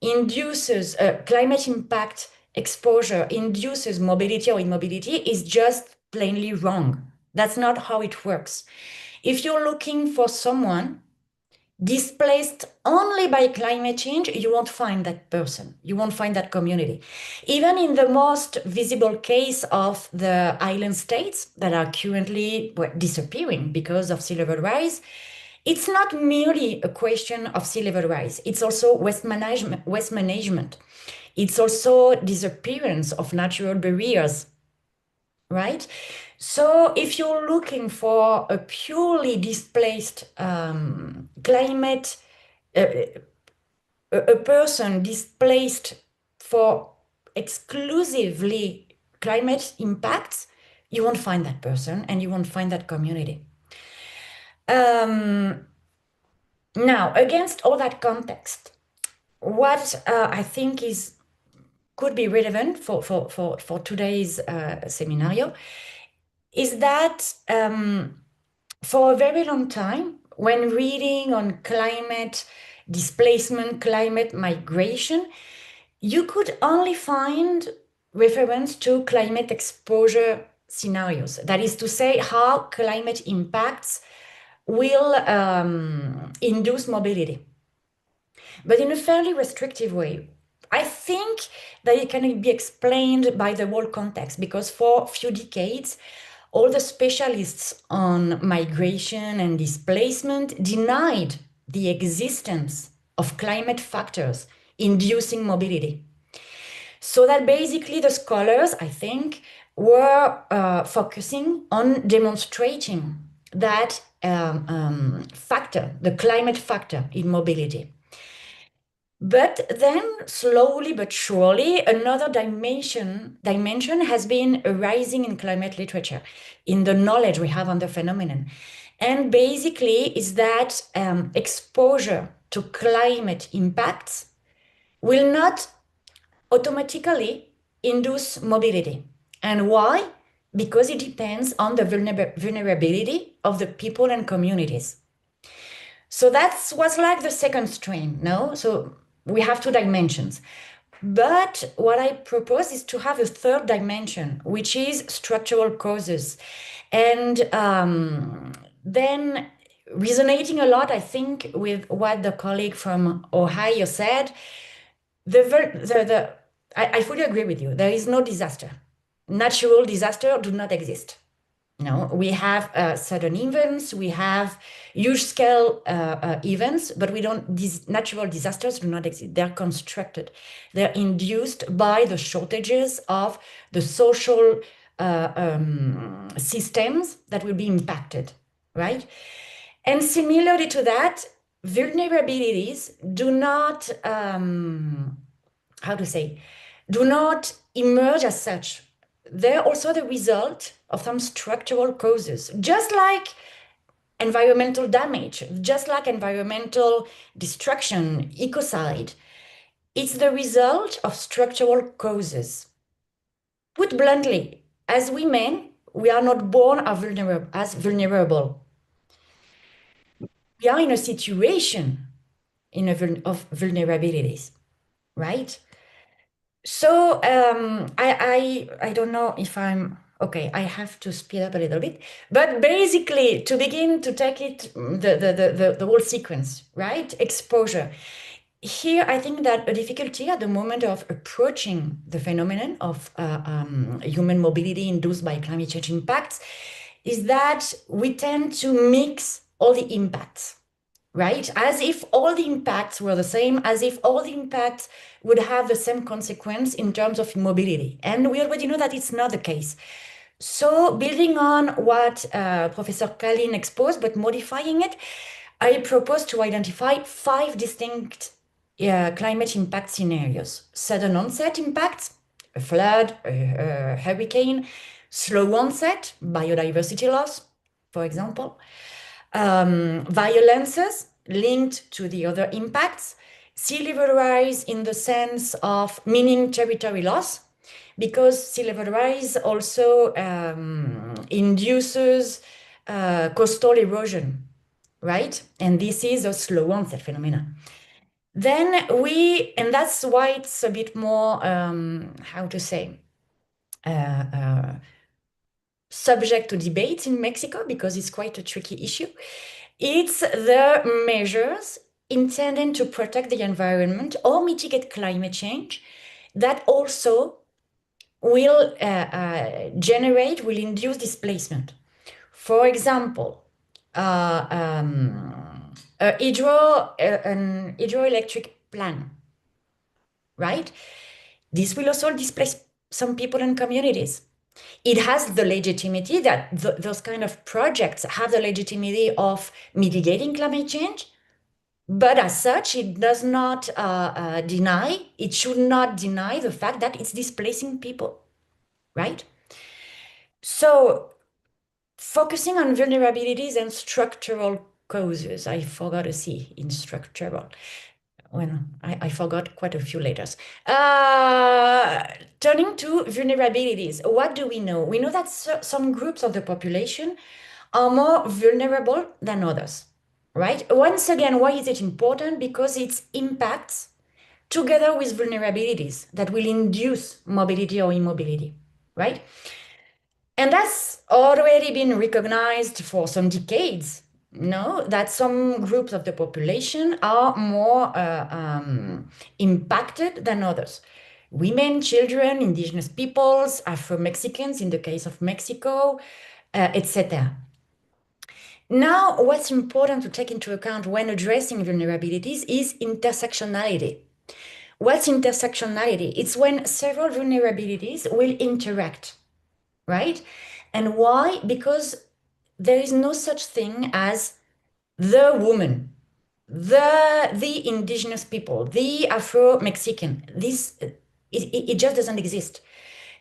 induces, climate impact exposure induces mobility or immobility is just plainly wrong. That's not how it works. If you're looking for someone displaced only by climate change, you won't find that person. You won't find that community. Even in the most visible case of the island states that are currently disappearing because of sea level rise, it's not merely a question of sea level rise. It's also waste management. It's also disappearance of natural barriers, right? So if you're looking for a purely displaced climate, a person displaced for exclusively climate impacts, you won't find that person and you won't find that community. Now, against all that context, what I think could be relevant for today's scenario is that for a very long time, when reading on climate displacement, climate migration, you could only find reference to climate exposure scenarios. That is to say, how climate impacts will induce mobility, but in a fairly restrictive way. I think that it can be explained by the whole context, because for a few decades, all the specialists on migration and displacement denied the existence of climate factors inducing mobility. So that basically the scholars, I think, were focusing on demonstrating that factor, the climate factor in mobility. But then slowly but surely, another dimension has been arising in climate literature, in the knowledge we have on the phenomenon. And basically is that exposure to climate impacts will not automatically induce mobility. And why? Because it depends on the vulnerability of the people and communities. So that was like the second strain, no? So we have two dimensions. But what I propose is to have a third dimension, which is structural causes. And then resonating a lot, I think, with what the colleague from Ohio said, I fully agree with you. There is no disaster. Natural disaster do not exist. No, we have sudden events, we have huge scale events, but these natural disasters do not exist. They're constructed. They're induced by the shortages of the social systems that will be impacted, right? And similarly to that, vulnerabilities do not, do not emerge as such. They're also the result of some structural causes, just like environmental damage, just like environmental destruction, ecocide. It's the result of structural causes. Put bluntly, as women, we are not born as vulnerable. We are in a situation of vulnerabilities, right? So I don't know if I'm okay. I have to speed up a little bit, but basically to begin to take it the whole sequence, right? Exposure. Here, I think that a difficulty at the moment of approaching the phenomenon of human mobility induced by climate change impacts is that we tend to mix all the impacts, right? As if all the impacts were the same, as if all the impacts would have the same consequence in terms of mobility. And we already know that it's not the case. So building on what Professor Kalin exposed, but modifying it, I propose to identify 5 distinct climate impact scenarios. Sudden onset impacts, a flood, a hurricane, slow onset, biodiversity loss, for example, violences linked to the other impacts, sea level rise in the sense of meaning territory loss, because sea level rise also induces coastal erosion, right? And this is a slow onset phenomenon. Then and that's why it's a bit more, subject to debate in Mexico, because it's quite a tricky issue. It's the measures intended to protect the environment or mitigate climate change that also will will induce displacement. For example, an hydroelectric plant, right? This will also displace some people and communities. It has the legitimacy that those kind of projects have the legitimacy of mitigating climate change, but as such, it does not it should not deny the fact that it's displacing people, right? So focusing on vulnerabilities and structural causes, I forgot a C in structural. Well, I forgot quite a few letters. Turning to vulnerabilities, what do we know? We know that some groups of the population are more vulnerable than others, right? Once again, why is it important? Because it impacts together with vulnerabilities that will induce mobility or immobility, right? And that's already been recognized for some decades, that some groups of the population are more impacted than others. Women, children, indigenous peoples, Afro-Mexicans in the case of Mexico, etc. Now, what's important to take into account when addressing vulnerabilities is intersectionality. What's intersectionality? It's when several vulnerabilities will interact, right? And why? Because there is no such thing as the woman, the indigenous people, the Afro-Mexican. It just doesn't exist.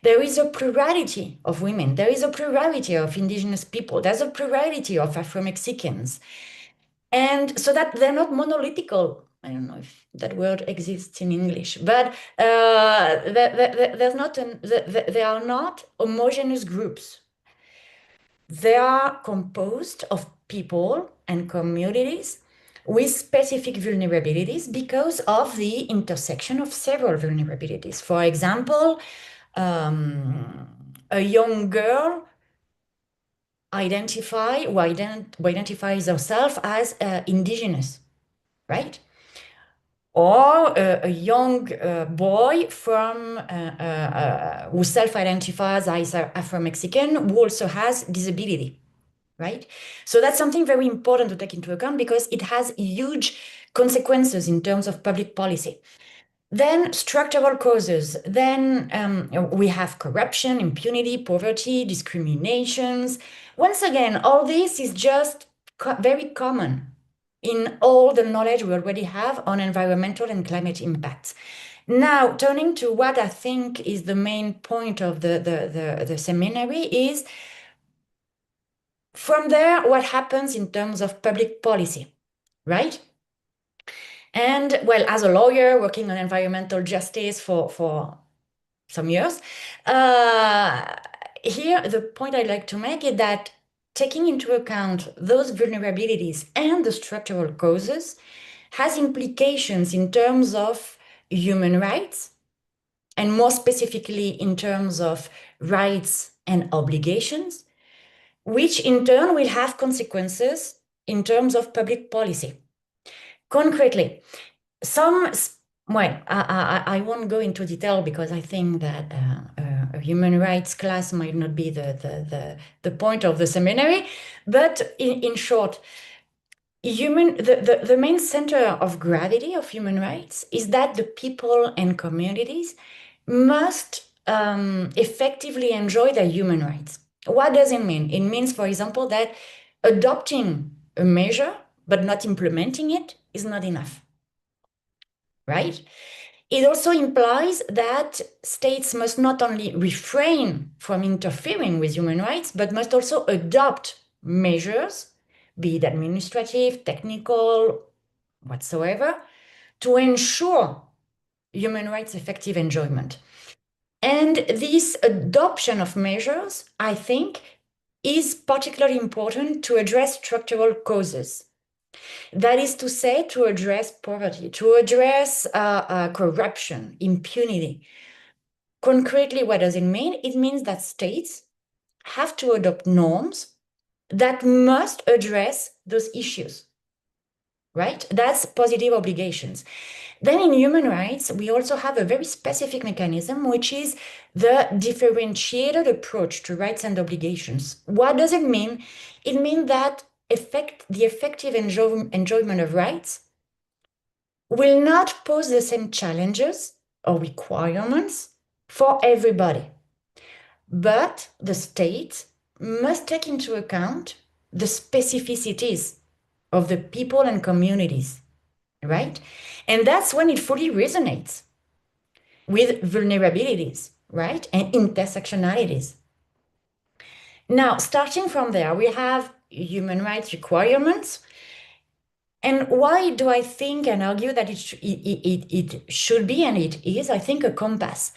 There is a plurality of women. There is a plurality of indigenous people. There's a plurality of Afro-Mexicans. And so that they're not monolithical. I don't know if that word exists in English, but they are not homogeneous groups. They are composed of people and communities with specific vulnerabilities because of the intersection of several vulnerabilities. For example, a young girl identifies herself as indigenous, right? Or a young boy who self-identifies as Afro-Mexican who also has disability, right? So that's something very important to take into account because it has huge consequences in terms of public policy. Then structural causes. Then we have corruption, impunity, poverty, discriminations. Once again, all this is just very common in all the knowledge we already have on environmental and climate impacts. Now, turning to what I think is the main point of the seminary is, from there, what happens in terms of public policy, right? And well, as a lawyer working on environmental justice for some years, here the point I'd like to make is that taking into account those vulnerabilities and the structural causes has implications in terms of human rights, and more specifically in terms of rights and obligations, which in turn will have consequences in terms of public policy. Concretely, I won't go into detail because I think that a human rights class might not be the point of the seminary, but in short, the main center of gravity of human rights is that the people and communities must effectively enjoy their human rights. What does it mean? It means, for example, that adopting a measure but not implementing it is not enough, right? It also implies that states must not only refrain from interfering with human rights, but must also adopt measures, be it administrative, technical, whatsoever, to ensure human rights effective enjoyment. And this adoption of measures, I think, is particularly important to address structural causes. That is to say, to address poverty, to address corruption, impunity. Concretely, what does it mean? It means that states have to adopt norms that must address those issues, right? That's positive obligations. Then in human rights, we also have a very specific mechanism, which is the differentiated approach to rights and obligations. What does it mean? It means that the effective enjoyment of rights will not pose the same challenges or requirements for everybody. But the state must take into account the specificities of the people and communities, right? And that's when it fully resonates with vulnerabilities, right? And intersectionalities. Now, starting from there, we have human rights requirements. And why do I think and argue that it should be, and it is, I think, a compass?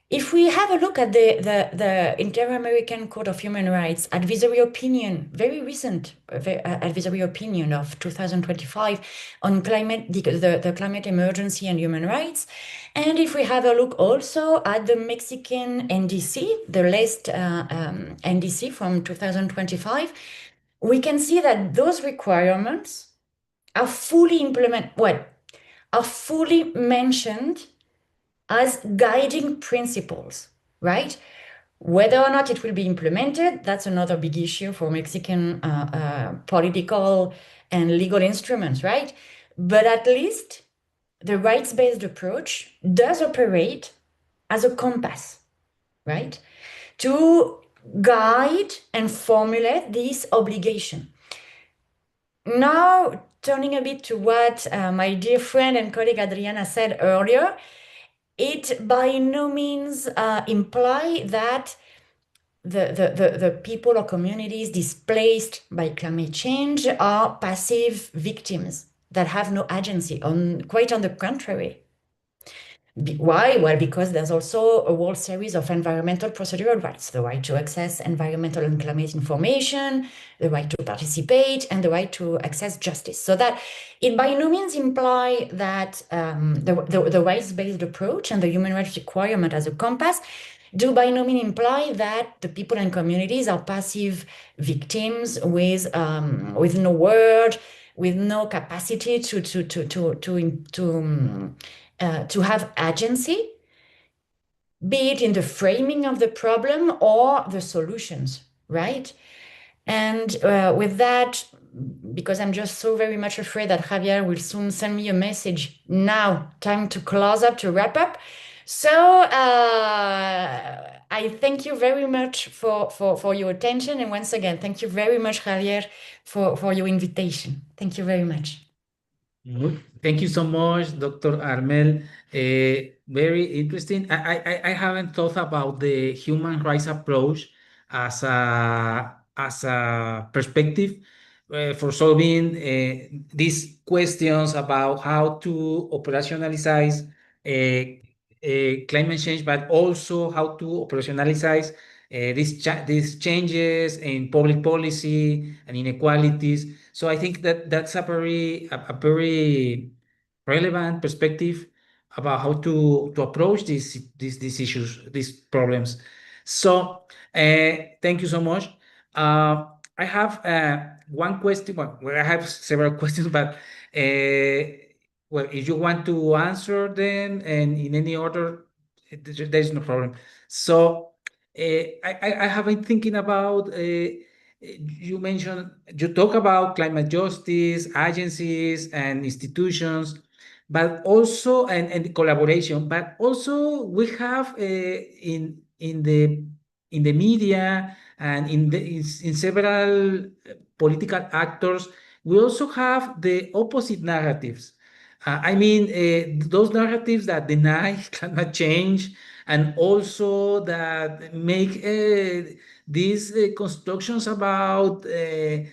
If we have a look at the Inter-American Court of Human Rights advisory opinion, very recent advisory opinion of 2025 on climate, the climate emergency and human rights, and if we have a look also at the Mexican NDC, the latest NDC from 2025, we can see that those requirements are fully are fully mentioned as guiding principles, right? Whether or not it will be implemented, that's another big issue for Mexican political and legal instruments, right? But at least the rights-based approach does operate as a compass, right? To guide and formulate this obligation. Now, turning a bit to what my dear friend and colleague Adriana said earlier, it by no means imply that the people or communities displaced by climate change are passive victims that have no agency. Quite on the contrary. Why? Well, because there's also a whole series of environmental procedural rights, the right to access environmental and climate information, the right to participate, and the right to access justice. So that it by no means imply that the rights-based approach and the human rights requirement as a compass do by no means imply that the people and communities are passive victims with no word, with no capacity to have agency, be it in the framing of the problem or the solutions, right? And with that, because I'm just so very much afraid that Javier will soon send me a message, now, time to close up, to wrap up. So I thank you very much for your attention. And once again, thank you very much, Javier, for your invitation. Thank you very much. Thank you so much, Dr. Armel. Very interesting. I haven't thought about the human rights approach as a perspective for solving these questions about how to operationalize climate change, but also how to operationalize these changes in public policy and inequalities. So I think that that's a very relevant perspective about how to approach these issues, these problems. So thank you so much. I have one question. Well, I have several questions, but well, if you want to answer them and in any order, there's no problem. So I have been thinking about. You talk about climate justice, agencies and institutions, but also and collaboration, but also we have in the media and in several political actors, we also have the opposite narratives. I mean, those narratives that deny climate change and also that make these constructions about I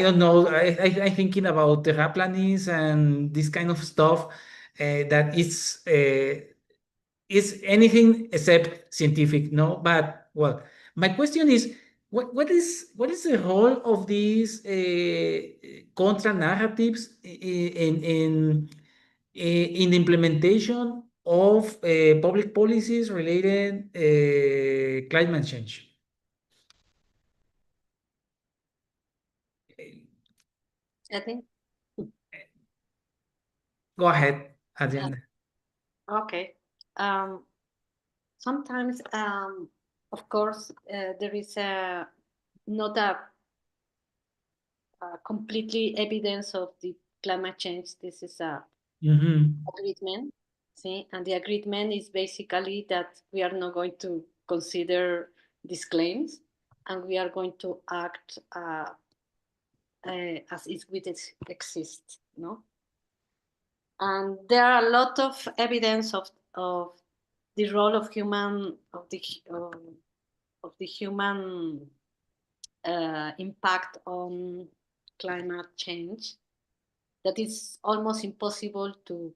don't know. I'm thinking about terraplanism and this kind of stuff that is anything except scientific, no? But well, my question is, what is the role of these contra narratives in the implementation of public policies related climate change? I think. Go ahead, Adriana. Okay. Sometimes, of course, there is not a completely evidence of the climate change. This is a agreement, see, and the agreement is basically that we are not going to consider these claims, and we are going to act as if it exists, no? And there are a lot of evidence of the role of the human impact on climate change, that it's almost impossible to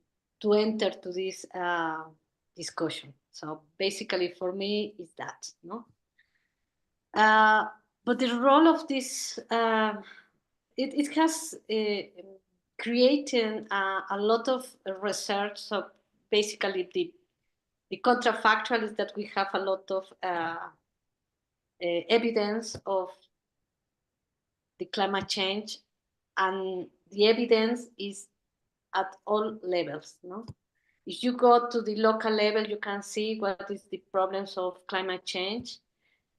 enter to this discussion. So basically, for me, is that no. But the role of this, it has created a lot of research. So basically, the counterfactual is that we have a lot of evidence of the climate change, and the evidence is at all levels. No, if you go to the local level, you can see what is the problems of climate change.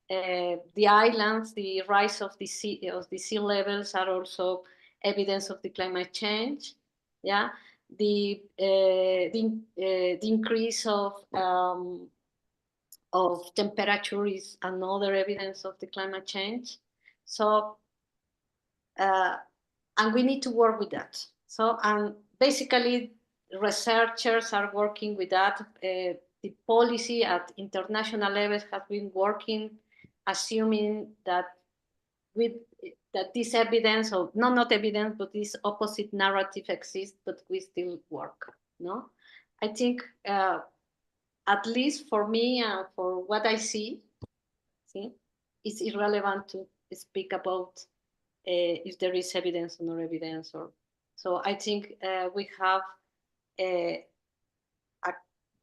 The islands, the rise of the sea levels are also evidence of the climate change. Yeah, the increase of temperature is another evidence of the climate change. So, and we need to work with that. So, and basically, researchers are working with that. The policy at international levels has been working, assuming that this evidence, or not evidence, but this opposite narrative exists, but we still work. No, I think at least for me and for what I see, it's irrelevant to speak about if there is evidence or no evidence. Or so I think we have a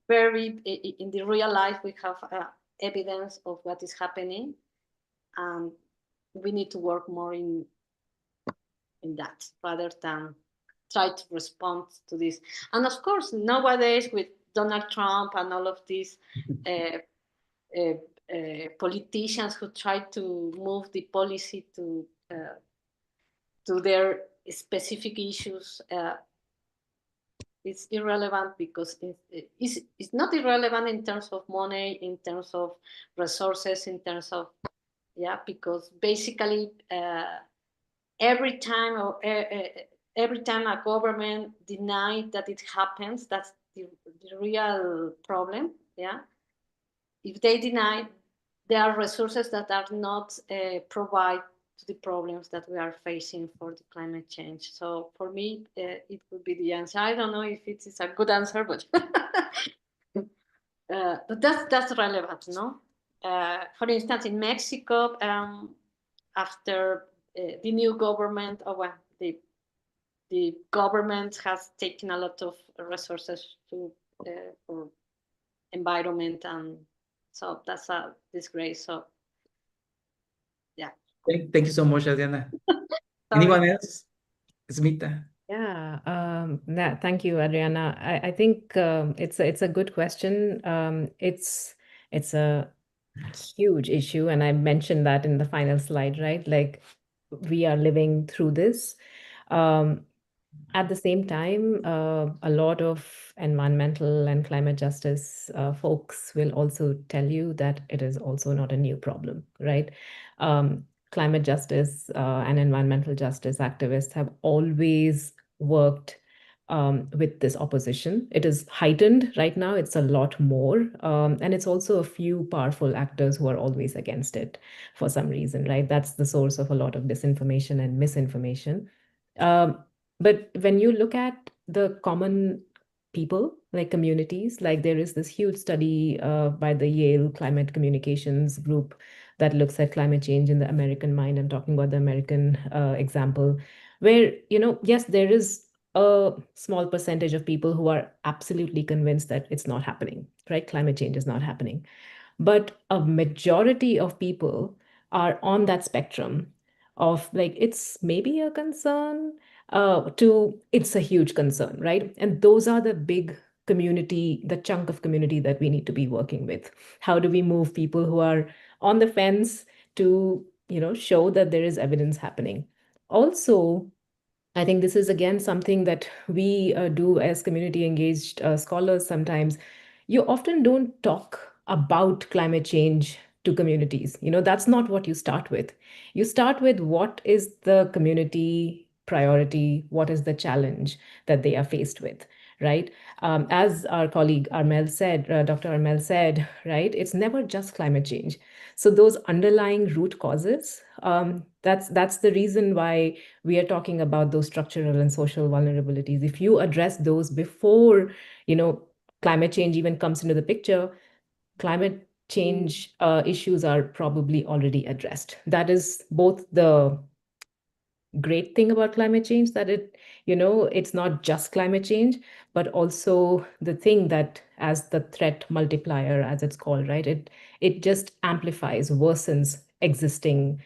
very in the real life we have evidence of what is happening, and we need to work more in that rather than try to respond to this. And of course, nowadays with Donald Trump and all of these politicians who try to move the policy to their specific issues, it's irrelevant because it's not irrelevant in terms of money, in terms of resources, in terms of, because basically every time a government denies that it happens, that's the real problem. If they deny, there are resources that are not provided to the problems that we are facing for the climate change. So for me, it would be the answer. I don't know if it is a good answer, but but that's relevant, no? For instance, in Mexico, after the new government, the government has taken a lot of resources to for environment, and so that's a disgrace. So yeah. Thank you so much, Adriana. Anyone else? Smita. Yeah, thank you, Adriana. I think it's a good question. It's a huge issue, and I mentioned that in the final slide, right? Like, we are living through this. At the same time, a lot of environmental and climate justice folks will also tell you that it is also not a new problem, right? Climate justice and environmental justice activists have always worked with this opposition. It is heightened right now. It's a lot more. And it's also a few powerful actors who are always against it for some reason, right? That's the source of a lot of disinformation and misinformation. But when you look at the common people, like communities, like there is this huge study by the Yale Climate Communications Group that looks at climate change in the American mind. I'm talking about the American example, where, yes, there is a small percentage of people who are absolutely convinced that it's not happening, right? Climate change is not happening. But a majority of people are on that spectrum of like, it's maybe a concern to it's a huge concern, right? And those are the big community, the chunk of community that we need to be working with. How do we move people who are on the fence to, show that there is evidence happening? Also, I think this is again something that we do as community engaged scholars sometimes. You often don't talk about climate change to communities. That's not what you start with. You start with what is the community priority, what is the challenge that they are faced with, right? As our colleague Armel said, Dr. Armel said, right, it's never just climate change. So those underlying root causes, that's the reason why we are talking about those structural and social vulnerabilities. If you address those before, climate change even comes into the picture, climate change issues are probably already addressed. That is both the great thing about climate change, that it's not just climate change, but also the thing that, as the threat multiplier, as it's called, right, it just amplifies, worsens existing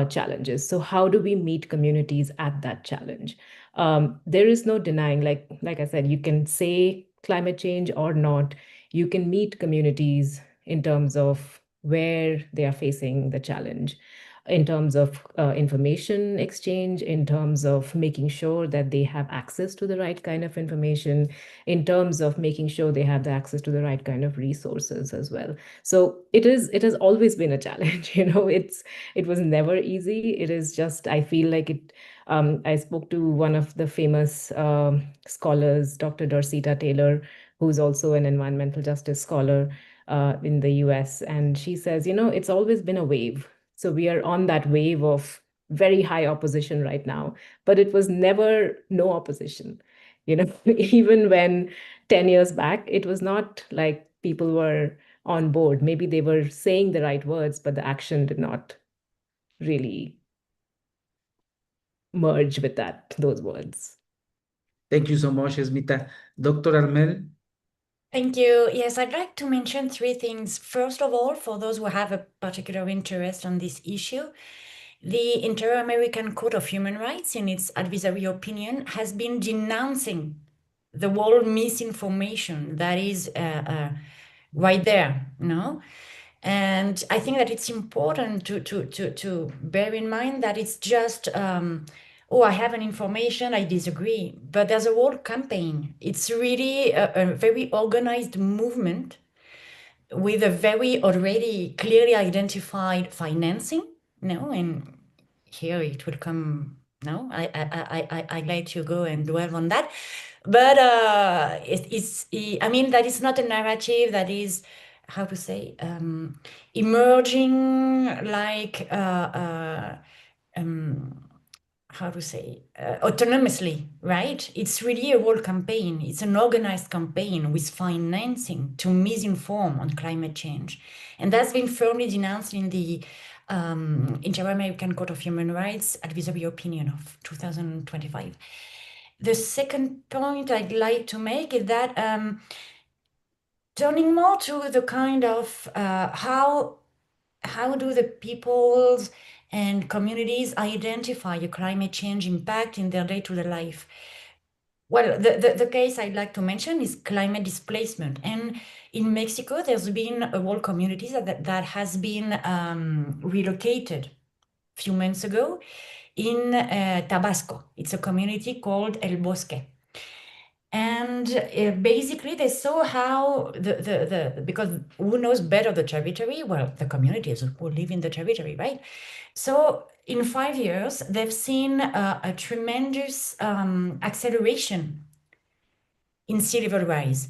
challenges. So how do we meet communities at that challenge? There is no denying, like I said, you can say climate change or not. You can meet communities in terms of where they are facing the challenge, in terms of information exchange, in terms of making sure that they have access to the right kind of information, in terms of making sure they have the access to the right kind of resources as well. So it has always been a challenge. It was never easy. It is just, I feel like it. I spoke to one of the famous scholars, Dr. Dorceta Taylor, who's also an environmental justice scholar in the US, and she says, it's always been a wave. So we are on that wave of very high opposition right now, but it was never no opposition. Even when 10 years back, it was not like people were on board. Maybe they were saying the right words, but the action did not really merge with those words. Thank you so much, Esmita. Dr. Armel? Thank you. Yes, I'd like to mention three things. First of all, for those who have a particular interest on this issue, the Inter-American Court of Human Rights, in its advisory opinion, has been denouncing the whole misinformation that is right there, And I think that it's important to bear in mind that it's just I have an information, I disagree. But there's a whole campaign. It's really a very organized movement with a very already clearly identified financing, and here it will come. No, I let you go and dwell on that. But I mean, that is not a narrative that is, how to say, emerging like how to say, autonomously, right? It's really a whole campaign. It's an organized campaign with financing to misinform on climate change. And that's been firmly denounced in the Inter-American Court of Human Rights advisory opinion of 2025. The second point I'd like to make is that turning more to the kind of how do the peoples and communities identify a climate change impact in their day-to-day life? Well, the case I'd like to mention is climate displacement. And in Mexico, there's been a whole community that has been relocated a few months ago in Tabasco. It's a community called El Bosque. And basically, they saw how because who knows better the territory? Well, the communities who live in the territory, right? So in 5 years, they've seen a tremendous acceleration in sea level rise.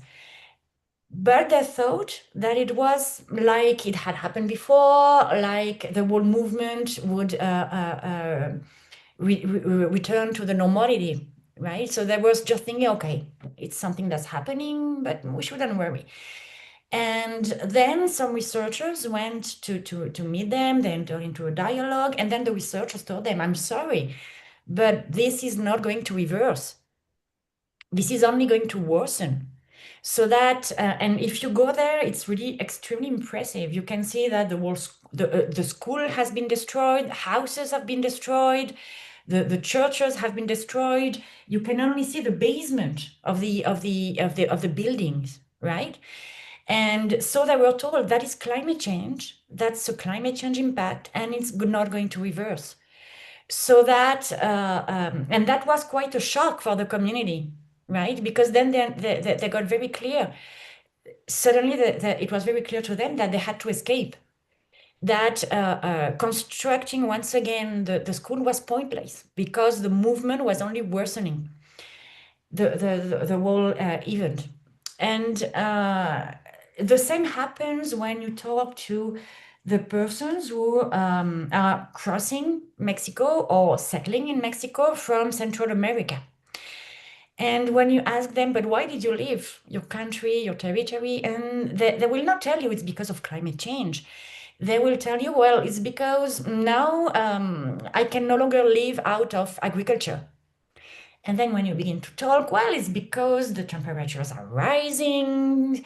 But they thought that it was like it had happened before, like the whole movement would return to the normality, right? So they was just thinking, okay, it's something that's happening, but we shouldn't worry. And then some researchers went to meet them, they entered into a dialogue, and then the researchers told them, I'm sorry, but this is not going to reverse. This is only going to worsen. So that, and if you go there, it's really extremely impressive. You can see that the school has been destroyed, houses have been destroyed, the churches have been destroyed. You can only see the basement of the buildings, right? And so they were told that is climate change. That's a climate change impact, and it's not going to reverse. So that, and that was quite a shock for the community, right? Because then they got very clear. Suddenly, it was very clear to them that they had to escape. That constructing once again the school was pointless because the movement was only worsening. the whole event. And the same happens when you talk to the persons who are crossing Mexico or settling in Mexico from Central America. And when you ask them, but why did you leave your country, your territory? And they will not tell you it's because of climate change. They will tell you, well, it's because now I can no longer live out of agriculture. And then when you begin to talk, well, it's because the temperatures are rising,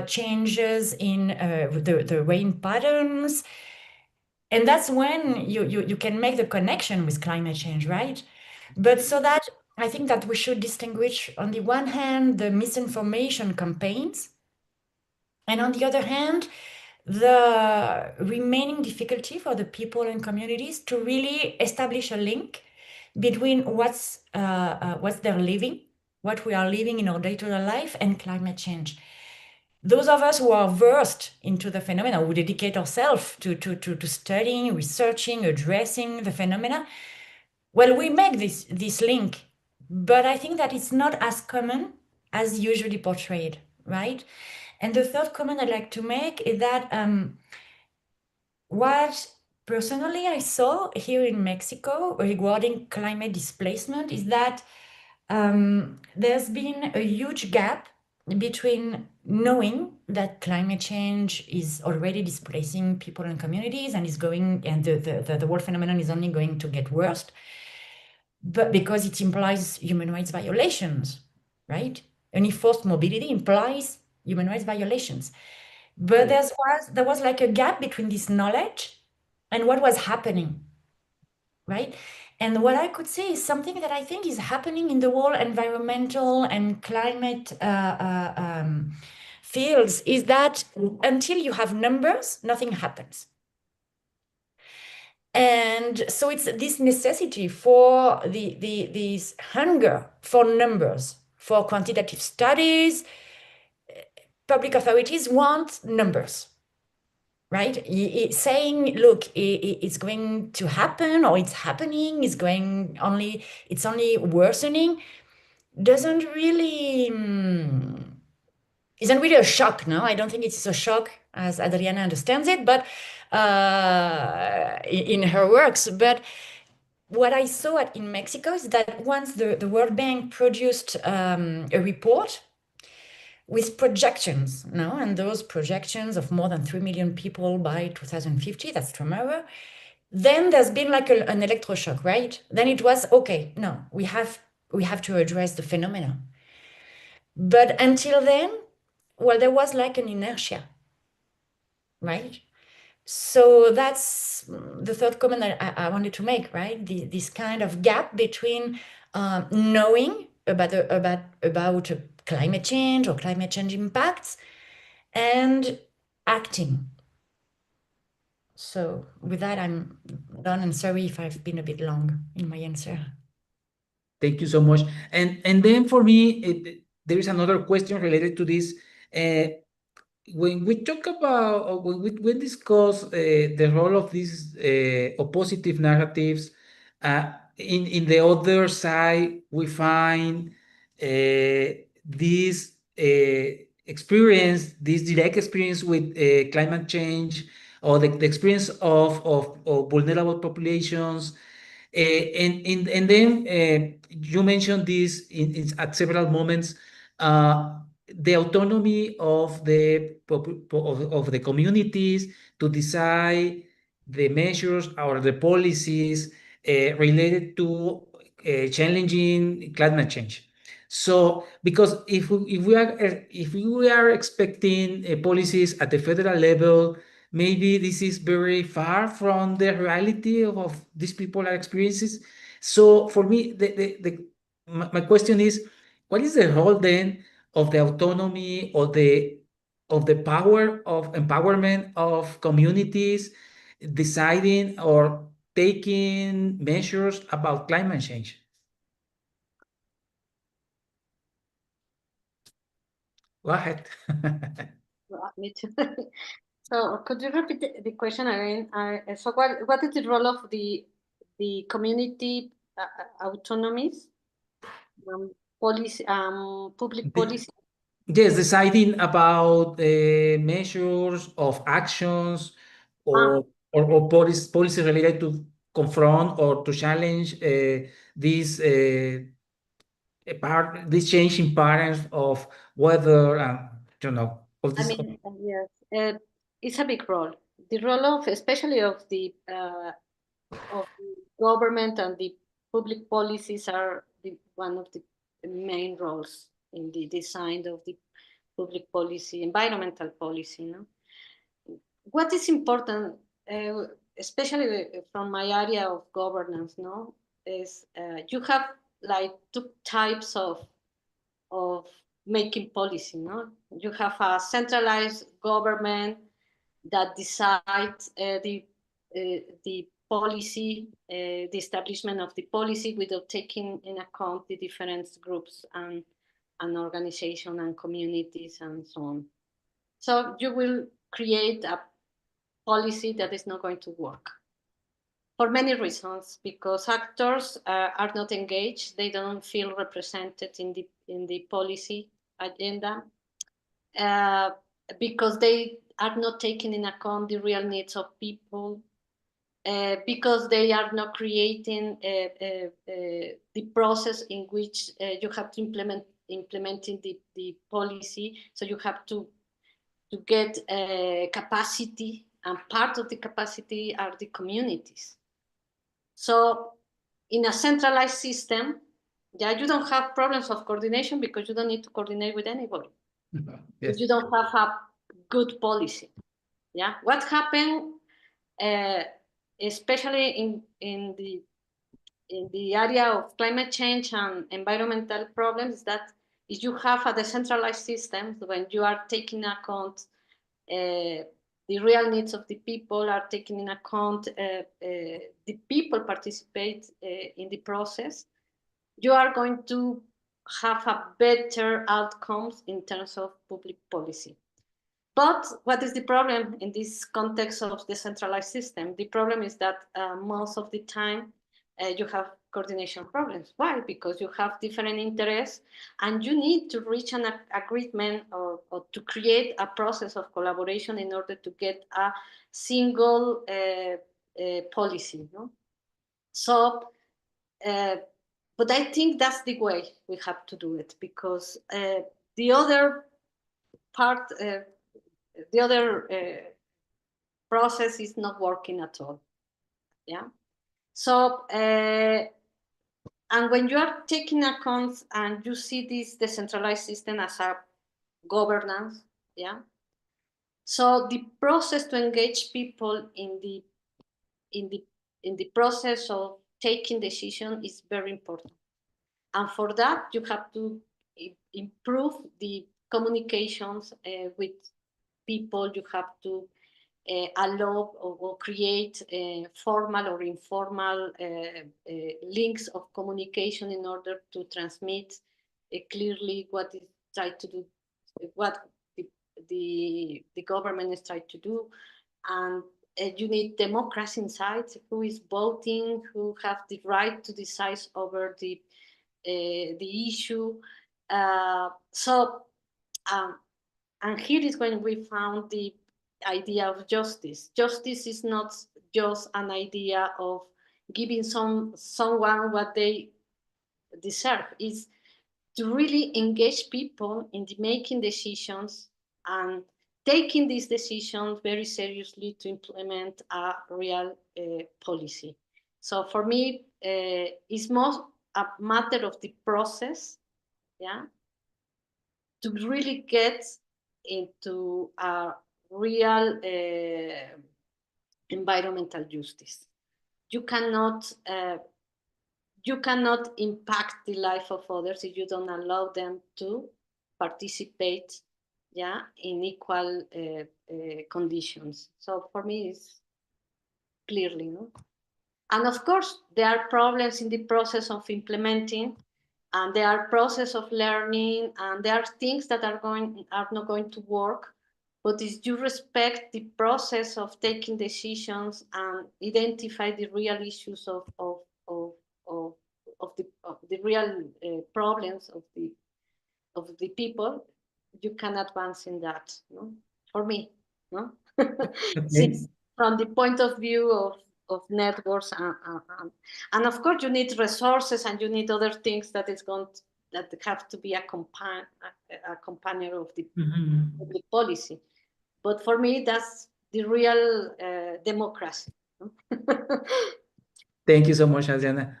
changes in the rain patterns. And that's when you can make the connection with climate change, right? But so that I think that we should distinguish, on the one hand, the misinformation campaigns, and on the other hand, the remaining difficulty for the people and communities to really establish a link between what's they're living, what we are living in our day-to-day life, and climate change. Those of us who are versed into the phenomena, who dedicate ourselves to studying, researching, addressing the phenomena, well, we make this link, but I think that it's not as common as usually portrayed, right? And the third comment I'd like to make is that what personally I saw here in Mexico regarding climate displacement is that there's been a huge gap between knowing that climate change is already displacing people and communities and is going, and the world phenomenon is only going to get worse, but because it implies human rights violations, right? Any forced mobility implies human rights violations. But there was like a gap between this knowledge and what was happening, right? And what I could say is something that I think is happening in the whole environmental and climate fields is that until you have numbers, nothing happens. And so it's this necessity for this hunger for numbers, for quantitative studies. Public authorities want numbers, right? Saying, look, it's going to happen, or it's happening, it's only worsening, isn't really a shock, no? I don't think it's a shock as Adriana understands it, but in her works. But what I saw in Mexico is that once the World Bank produced a report with projections, no? And those projections of more than 3 million people by 2050, that's tomorrow, then there's been like an electroshock, right? Then it was, okay, no, we have to address the phenomenon. But until then, well, there was like an inertia, right? So that's the third comment that I wanted to make, right? This kind of gap between knowing about climate change or climate change impacts and acting. So with that, I'm done, and sorry if I've been a bit long in my answer. Thank you so much. And then for me, there is another question related to this. When we talk about, or when we discuss the role of these oppositive narratives, in the other side, we find this experience, this direct experience with climate change, or the experience of vulnerable populations. And then you mentioned this at several moments, the autonomy of the communities to decide the measures or the policies related to challenging climate change. So, because if we are expecting policies at the federal level, maybe this is very far from the reality of these people are experiences. So for me, my question is, what is the role then of the autonomy or of the power of empowerment of communities deciding or taking measures about climate change? Go ahead. Me too. So could you repeat the question again? So what is the role of the community autonomies? policy, public policy. Yes, deciding about measures of actions or policy related to confront or to challenge this this change in patterns of weather and of I this. mean, yes, it's a big role. The role of, especially of the government and the public policies are one of the main roles in the design of the public policy, environmental policy. No? What is important, especially from my area of governance, no, is you have like two types of making policy. No, you have a centralized government that decides the policy, the establishment of the policy without taking in account the different groups and organization and communities and so on. So you will create a policy that is not going to work for many reasons, because actors are not engaged, they don't feel represented in the policy agenda, because they are not taking in account the real needs of people, because they are not creating the process in which you have to implementing the policy. So you have to get capacity, and part of the capacity are the communities. So in a centralized system, yeah, you don't have problems of coordination because you don't need to coordinate with anybody. Yes. You don't have a good policy. Yeah, what happened, especially in the area of climate change and environmental problems, is that if you have a decentralized system, when you are taking account the real needs of the people, are taking in account the people participate in the process, you are going to have a better outcomes in terms of public policy. But what is the problem in this context of decentralized system? The problem is that most of the time you have coordination problems. Why? Because you have different interests and you need to reach an agreement or to create a process of collaboration in order to get a single policy. No? So, but I think that's the way we have to do it, because the other part, the other process is not working at all. Yeah. So, and when you are taking account and you see this decentralized system as a governance, yeah. So the process to engage people in the process of taking decision is very important. And for that, you have to improve the communications with people. You have to allow or create formal or informal links of communication in order to transmit clearly what is tried to do, what the government is trying to do. And you need democracy inside, who is voting, who have the right to decide over the issue. And here is when we found the idea of justice. Justice is not just an idea of giving someone what they deserve. It's to really engage people in the making decisions and taking these decisions very seriously to implement a real policy. So for me, it's more a matter of the process, yeah, to really get into a real environmental justice. You cannot impact the life of others if you don't allow them to participate, yeah, in equal conditions. So for me, it's clearly, no? And of course, there are problems in the process of implementing, and there are process of learning, and there are things that are not going to work. But if you respect the process of taking decisions and identify the real issues of the real problems of the people, you can advance in that. No? For me, no. Okay. From the point of view of networks, and of course you need resources and you need other things that have to be a companion of the public policy. But for me, that's the real democracy. Thank you so much, Adriana.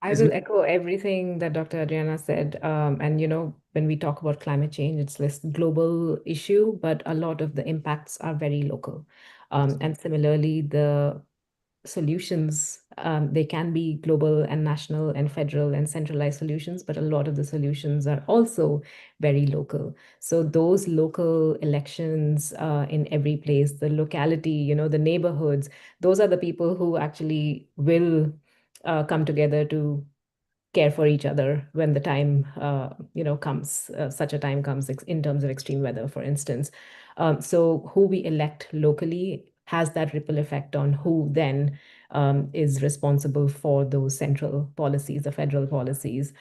I will echo everything that Dr. Adriana said. And, when we talk about climate change, it's this global issue, but a lot of the impacts are very local. And similarly, the solutions, they can be global and national and federal and centralized solutions, but a lot of the solutions are also very local. So those local elections in every place, the locality, the neighborhoods, those are the people who actually will come together to care for each other when the time comes, such a time comes in terms of extreme weather, for instance. So who we elect locally has that ripple effect on who then is responsible for those central policies, the federal policies.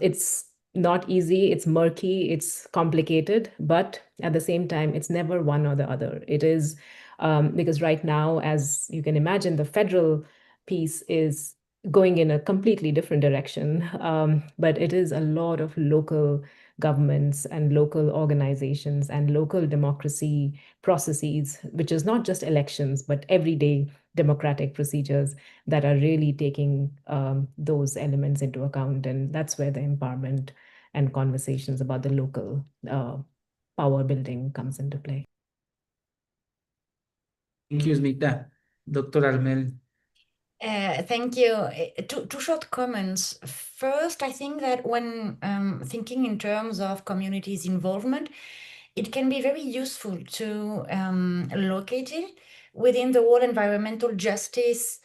It's not easy, it's murky, it's complicated, but at the same time, it's never one or the other. It is because right now, as you can imagine, the federal piece is going in a completely different direction. But it is a lot of local governments and local organizations and local democracy processes, which is not just elections, but everyday democratic procedures that are really taking those elements into account. And that's where the empowerment and conversations about the local power building comes into play. Thank you, Smita. Dr. Armel. Thank you. Two short comments. First, I think that when thinking in terms of communities' involvement, it can be very useful to locate it within the whole environmental justice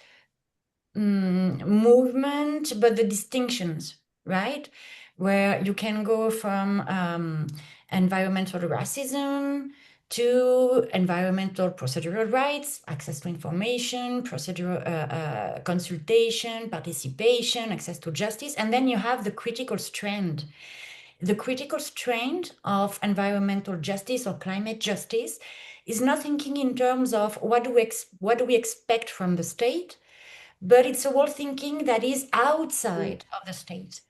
movement, but the distinctions, right? Where you can go from environmental racism to environmental procedural rights, access to information, procedural consultation, participation, access to justice. And then you have the critical strand. The critical strand of environmental justice or climate justice is not thinking in terms of what do we expect from the state, but it's a whole thinking that is outside of the state.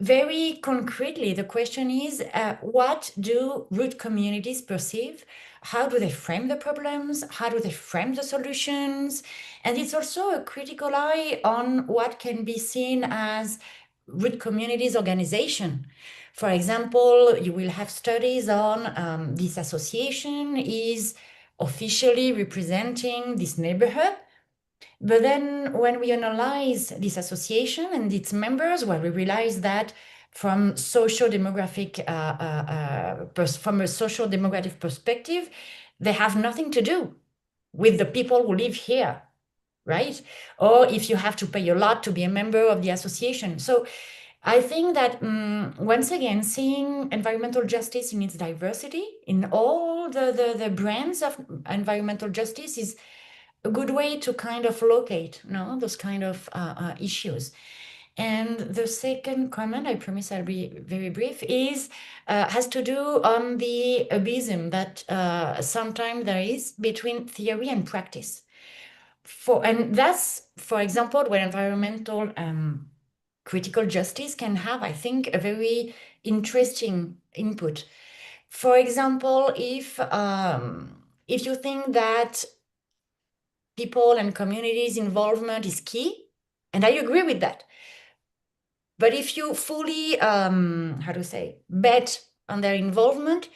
Very concretely, the question is, what do root communities perceive? How do they frame the problems? How do they frame the solutions? And it's also a critical eye on what can be seen as root communities organization. For example, you will have studies on this association is officially representing this neighborhood. But then when we analyze this association and its members, well, we realize that from from a social demographic perspective, they have nothing to do with the people who live here, right? Or if you have to pay a lot to be a member of the association. So I think that once again, seeing environmental justice in its diversity, in all the brands of environmental justice is a good way to kind of locate those kind of issues. And the second comment, I promise I'll be very brief, has to do on the abysm that sometimes there is between theory and practice. And that's, for example, where environmental critical justice can have, I think, a very interesting input. For example, if you think that people and communities' involvement is key, and I agree with that. But if you fully, bet on their involvement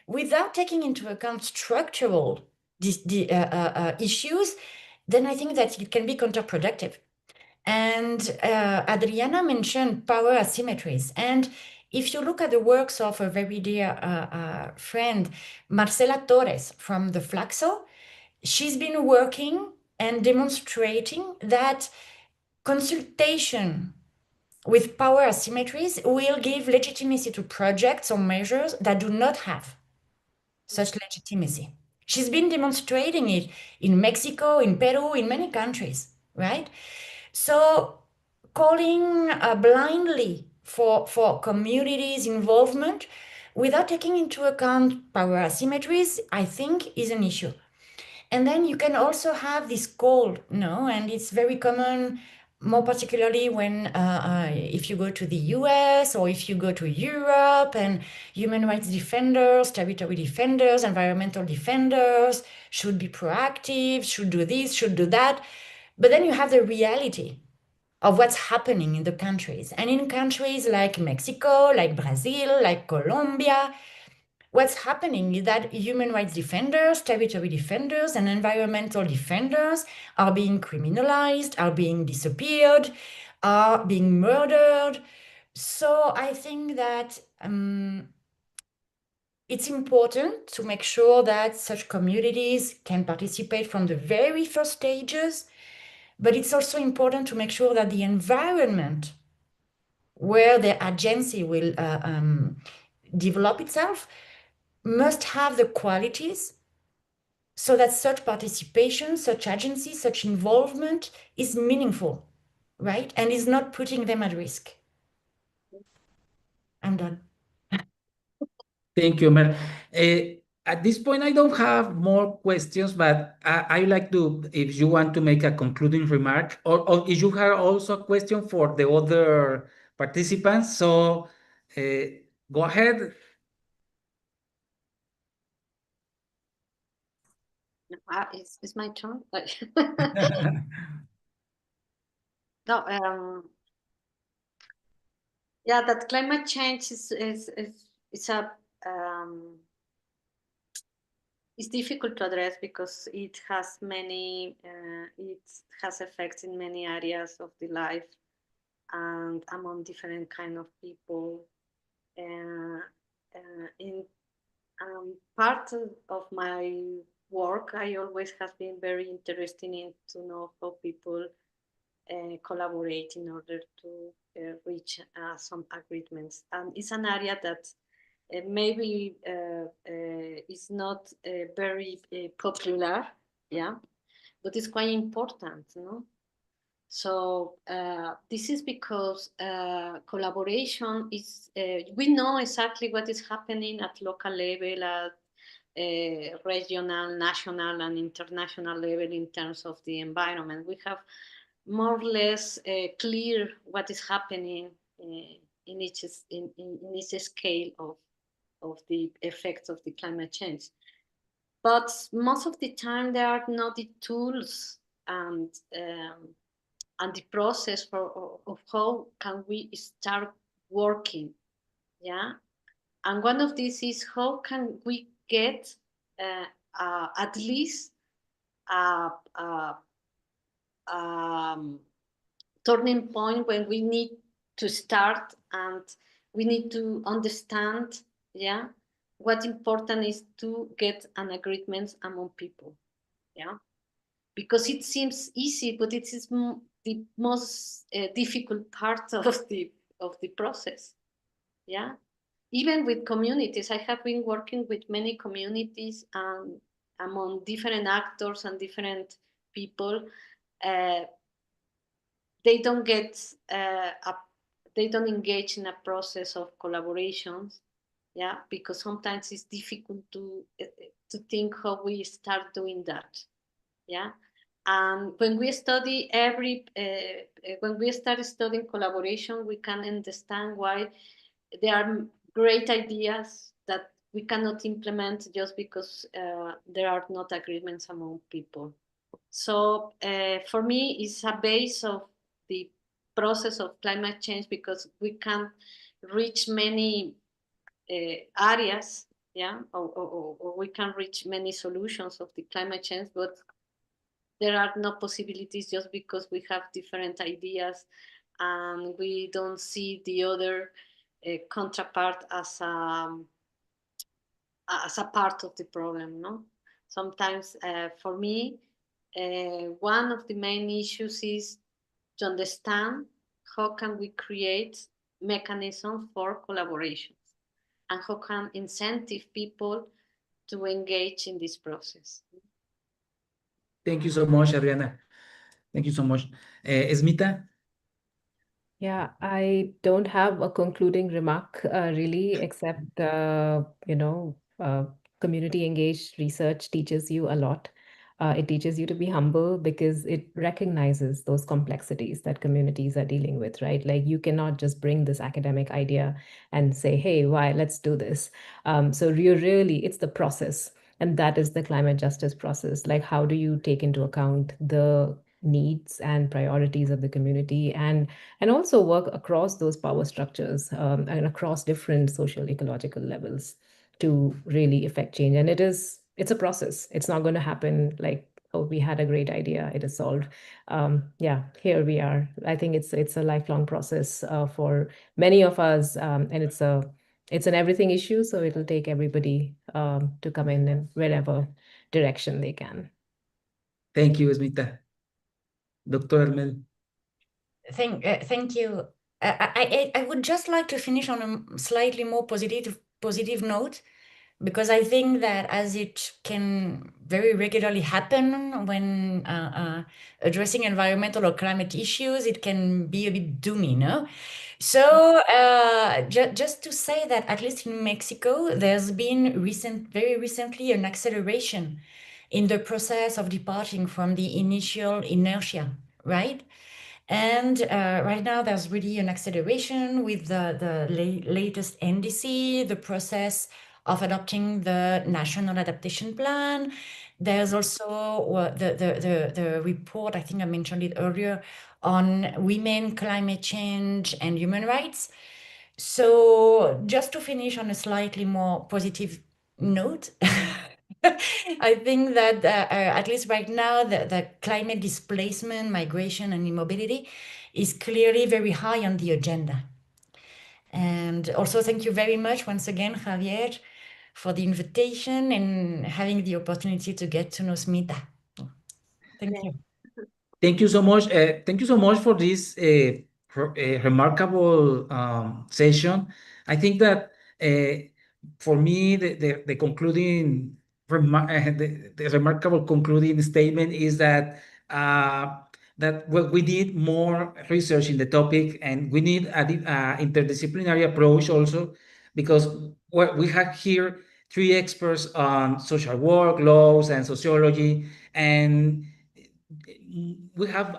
without taking into account structural issues, then I think that it can be counterproductive. And Adriana mentioned power asymmetries. And if you look at the works of a very dear friend, Marcela Torres from the Flaxo, she's been working and demonstrating that consultation with power asymmetries will give legitimacy to projects or measures that do not have such legitimacy. She's been demonstrating it in Mexico, in Peru, in many countries, right? So calling blindly for communities' involvement without taking into account power asymmetries, I think, is an issue. And then you can also have this call, and it's very common, more particularly when if you go to the US or if you go to Europe, and human rights defenders, territory defenders, environmental defenders should be proactive, should do this, should do that. But then you have the reality of what's happening in the countries. And in countries like Mexico, like Brazil, like Colombia, what's happening is that human rights defenders, territory defenders, and environmental defenders are being criminalized, are being disappeared, are being murdered. So I think that it's important to make sure that such communities can participate from the very first stages, but it's also important to make sure that the environment where their agency will develop itself must have the qualities so that such participation, such agency, such involvement is meaningful, right? And is not putting them at risk. I'm done. Thank you, Mer. At this point, I don't have more questions, but I like to, if you want to make a concluding remark, or if you have also a question for the other participants, so go ahead. It's my turn. No, yeah, that climate change is it's difficult to address because it has many, it has effects in many areas of the life and among different kind of people. In part of my work, I always have been very interested in to know how people collaborate in order to reach some agreements. And it's an area that maybe is not very popular, yeah, but it's quite important, no? So this is because collaboration is, we know exactly what is happening at local level, at regional, national, and international level in terms of the environment. We have more or less clear what is happening in each scale of the effects of the climate change. But most of the time there are not the tools and the process of how can we start working, yeah? And one of these is how can we get at least turning point when we need to start and we need to understand, yeah, what's important is to get an agreement among people, yeah, because it seems easy, but it is the most difficult part of the process, yeah. Even with communities, I have been working with many communities and among different actors and different people. They don't get they don't engage in a process of collaborations, yeah, because sometimes it's difficult to think how we start doing that, yeah. And when we study when we start studying collaboration, we can understand why there are great ideas that we cannot implement just because there are not agreements among people. So for me, it's a base of the process of climate change because we can reach many areas, yeah, or we can reach many solutions of the climate change, but there are no possibilities just because we have different ideas and we don't see the other counterpart as a part of the problem, no? Sometimes for me, one of the main issues is to understand how can we create mechanisms for collaborations and how can incentive people to engage in this process. Thank you so much, Adriana. Thank you so much. Esmita? Yeah, I don't have a concluding remark really, except community engaged research teaches you a lot. It teaches you to be humble because it recognizes those complexities that communities are dealing with, right? Like you cannot just bring this academic idea and say, hey, why, let's do this. So you really, it's the process. And that is the climate justice process. Like, how do you take into account the needs and priorities of the community and also work across those power structures and across different social ecological levels to really affect change. And it's a process. It's not going to happen like, oh, we had a great idea, it is solved. Yeah, here we are. I think it's a lifelong process for many of us, and it's an everything issue. So it'll take everybody to come in wherever direction they can. Thank you, Smita. Dr. Hermel. Thank you. I would just like to finish on a slightly more positive note, because I think that as it can very regularly happen when addressing environmental or climate issues, it can be a bit doomy, no? So just to say that at least in Mexico, there's been very recently an acceleration in the process of departing from the initial inertia, right? And right now, there's really an acceleration with the latest NDC, the process of adopting the National Adaptation Plan. There's also the report, I think I mentioned it earlier, on women, climate change, and human rights. So just to finish on a slightly more positive note, I think that at least right now, the climate displacement, migration, and immobility is clearly very high on the agenda. And also, thank you very much once again, Javier, for the invitation and having the opportunity to get to know Smita. Thank you. Thank you so much. Thank you so much for this remarkable session. I think that for me, the concluding the remarkable concluding statement is that we need more research in the topic, and we need an interdisciplinary approach also, because we have here three experts on social work, laws, and sociology, and we have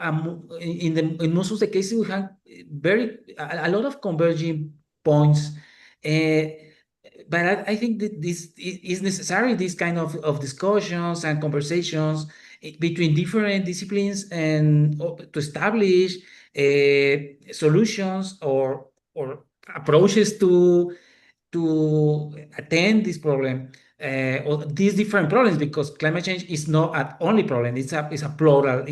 in most of the cases we have a lot of converging points, but I think that this is necessary, this kind of discussions and conversations between different disciplines, and to establish solutions or approaches to attend this problem, or these different problems, because climate change is not an only problem. It's a plural.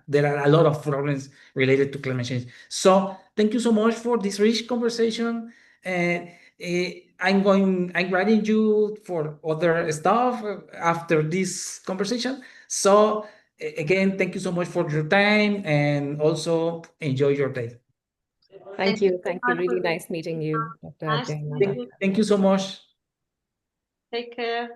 There are a lot of problems related to climate change. So thank you so much for this rich conversation. I'm writing you for other stuff after this conversation. So again, thank you so much for your time, and also enjoy your day. Thank you. Thank you. Really nice meeting you, Dr. Nice Ajay. to meet you. Thank you so much. Take care.